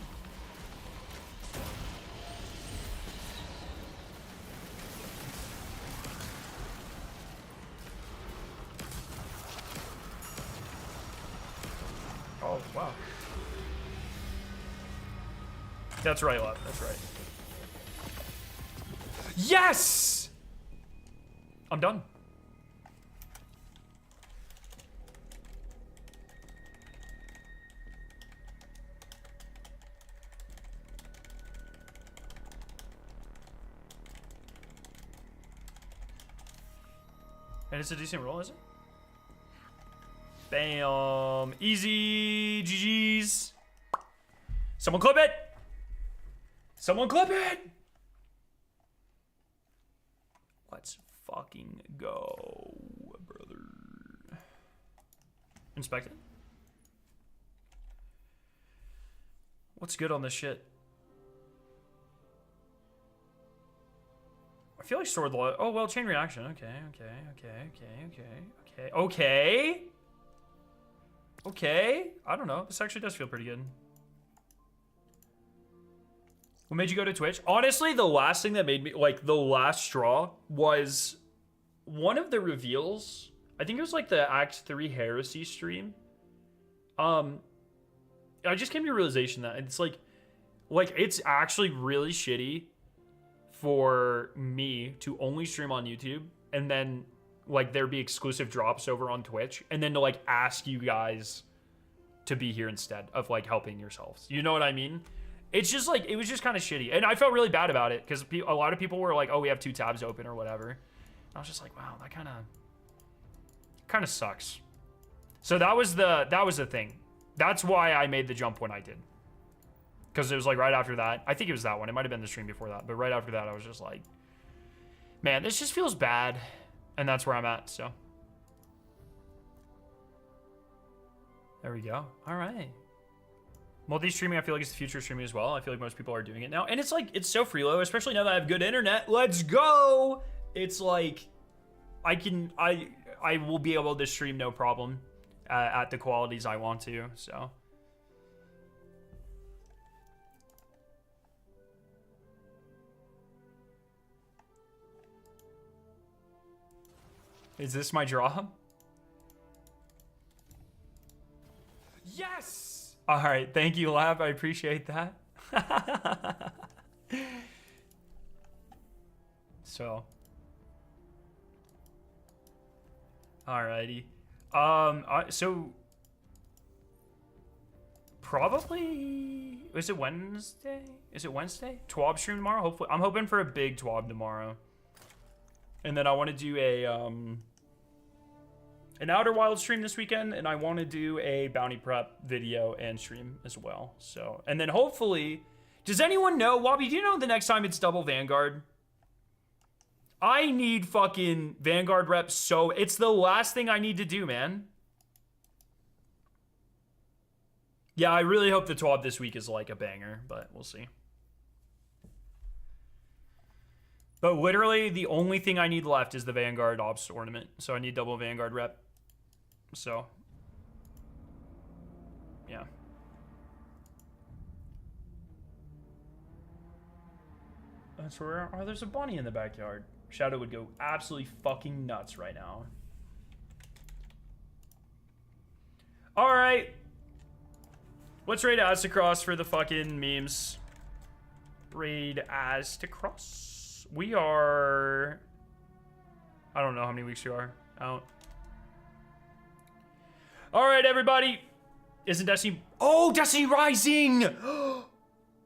Oh, wow. That's right, left. That's right. Yes! I'm done. And it's a decent roll, is it? Bam. Easy. GG's. Someone clip it. Someone clip it. Let's fucking go, brother. Inspect it. What's good on this shit? I feel like stored the... Oh, well, chain reaction. Okay. I don't know. This actually does feel pretty good. What made you go to Twitch? Honestly, the last thing that made me... Like, the last straw was one of the reveals. I think it was, like, the Act 3 Heresy stream. I just came to a realization that it's, like, it's actually really shitty for me to only stream on YouTube and then like there be exclusive drops over on Twitch and then to like ask you guys to be here instead of like helping yourselves. You know what I mean? It's just like, it was just kind of shitty. And I felt really bad about it because a lot of people were like, oh, we have 2 tabs open or whatever. And I was just like, wow, that kind of sucks. So that was the thing. That's why I made the jump when I did. Because it was like right after that. I think it was that one. It might have been the stream before that. But right after that, I was just like, man, this just feels bad. And that's where I'm at, so. There we go. All right. Multi-streaming, I feel like it's the future of streaming as well. I feel like most people are doing it now. And it's like, it's so freelo, especially now that I have good internet. Let's go! It's like, I will be able to stream no problem at the qualities I want to, so. Is this my draw? Yes! All right, thank you, Lab. I appreciate that. So. Alrighty. So. Probably. Is it Wednesday? Is it Wednesday? TWAB stream tomorrow? Hopefully. I'm hoping for a big TWAB tomorrow. And then I want to do a an Outer Wild stream this weekend, and I want to do a bounty prep video and stream as well. So, and then hopefully, does anyone know, Wobby, do you know the next time it's double Vanguard? I need fucking Vanguard reps, so it's the last thing I need to do, man. Yeah, I really hope the TWAB this week is like a banger, but we'll see. But literally, the only thing I need left is the Vanguard Ops ornament. So I need double Vanguard rep. So, yeah. That's where... Oh, there's a bunny in the backyard. Shadow would go absolutely fucking nuts right now. All right. Let's raid Aztecross for the fucking memes. Raid Aztecross. We are... I don't know how many weeks you are out. All right, everybody. Isn't Destiny... Oh, Destiny Rising!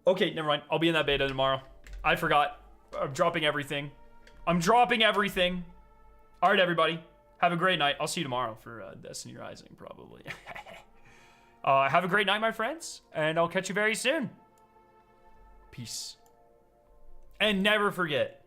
Okay, never mind. I'll be in that beta tomorrow. I forgot. I'm dropping everything. I'm dropping everything. All right, everybody. Have a great night. I'll see you tomorrow for Destiny Rising, probably. Have a great night, my friends, and I'll catch you very soon. Peace. And never forget,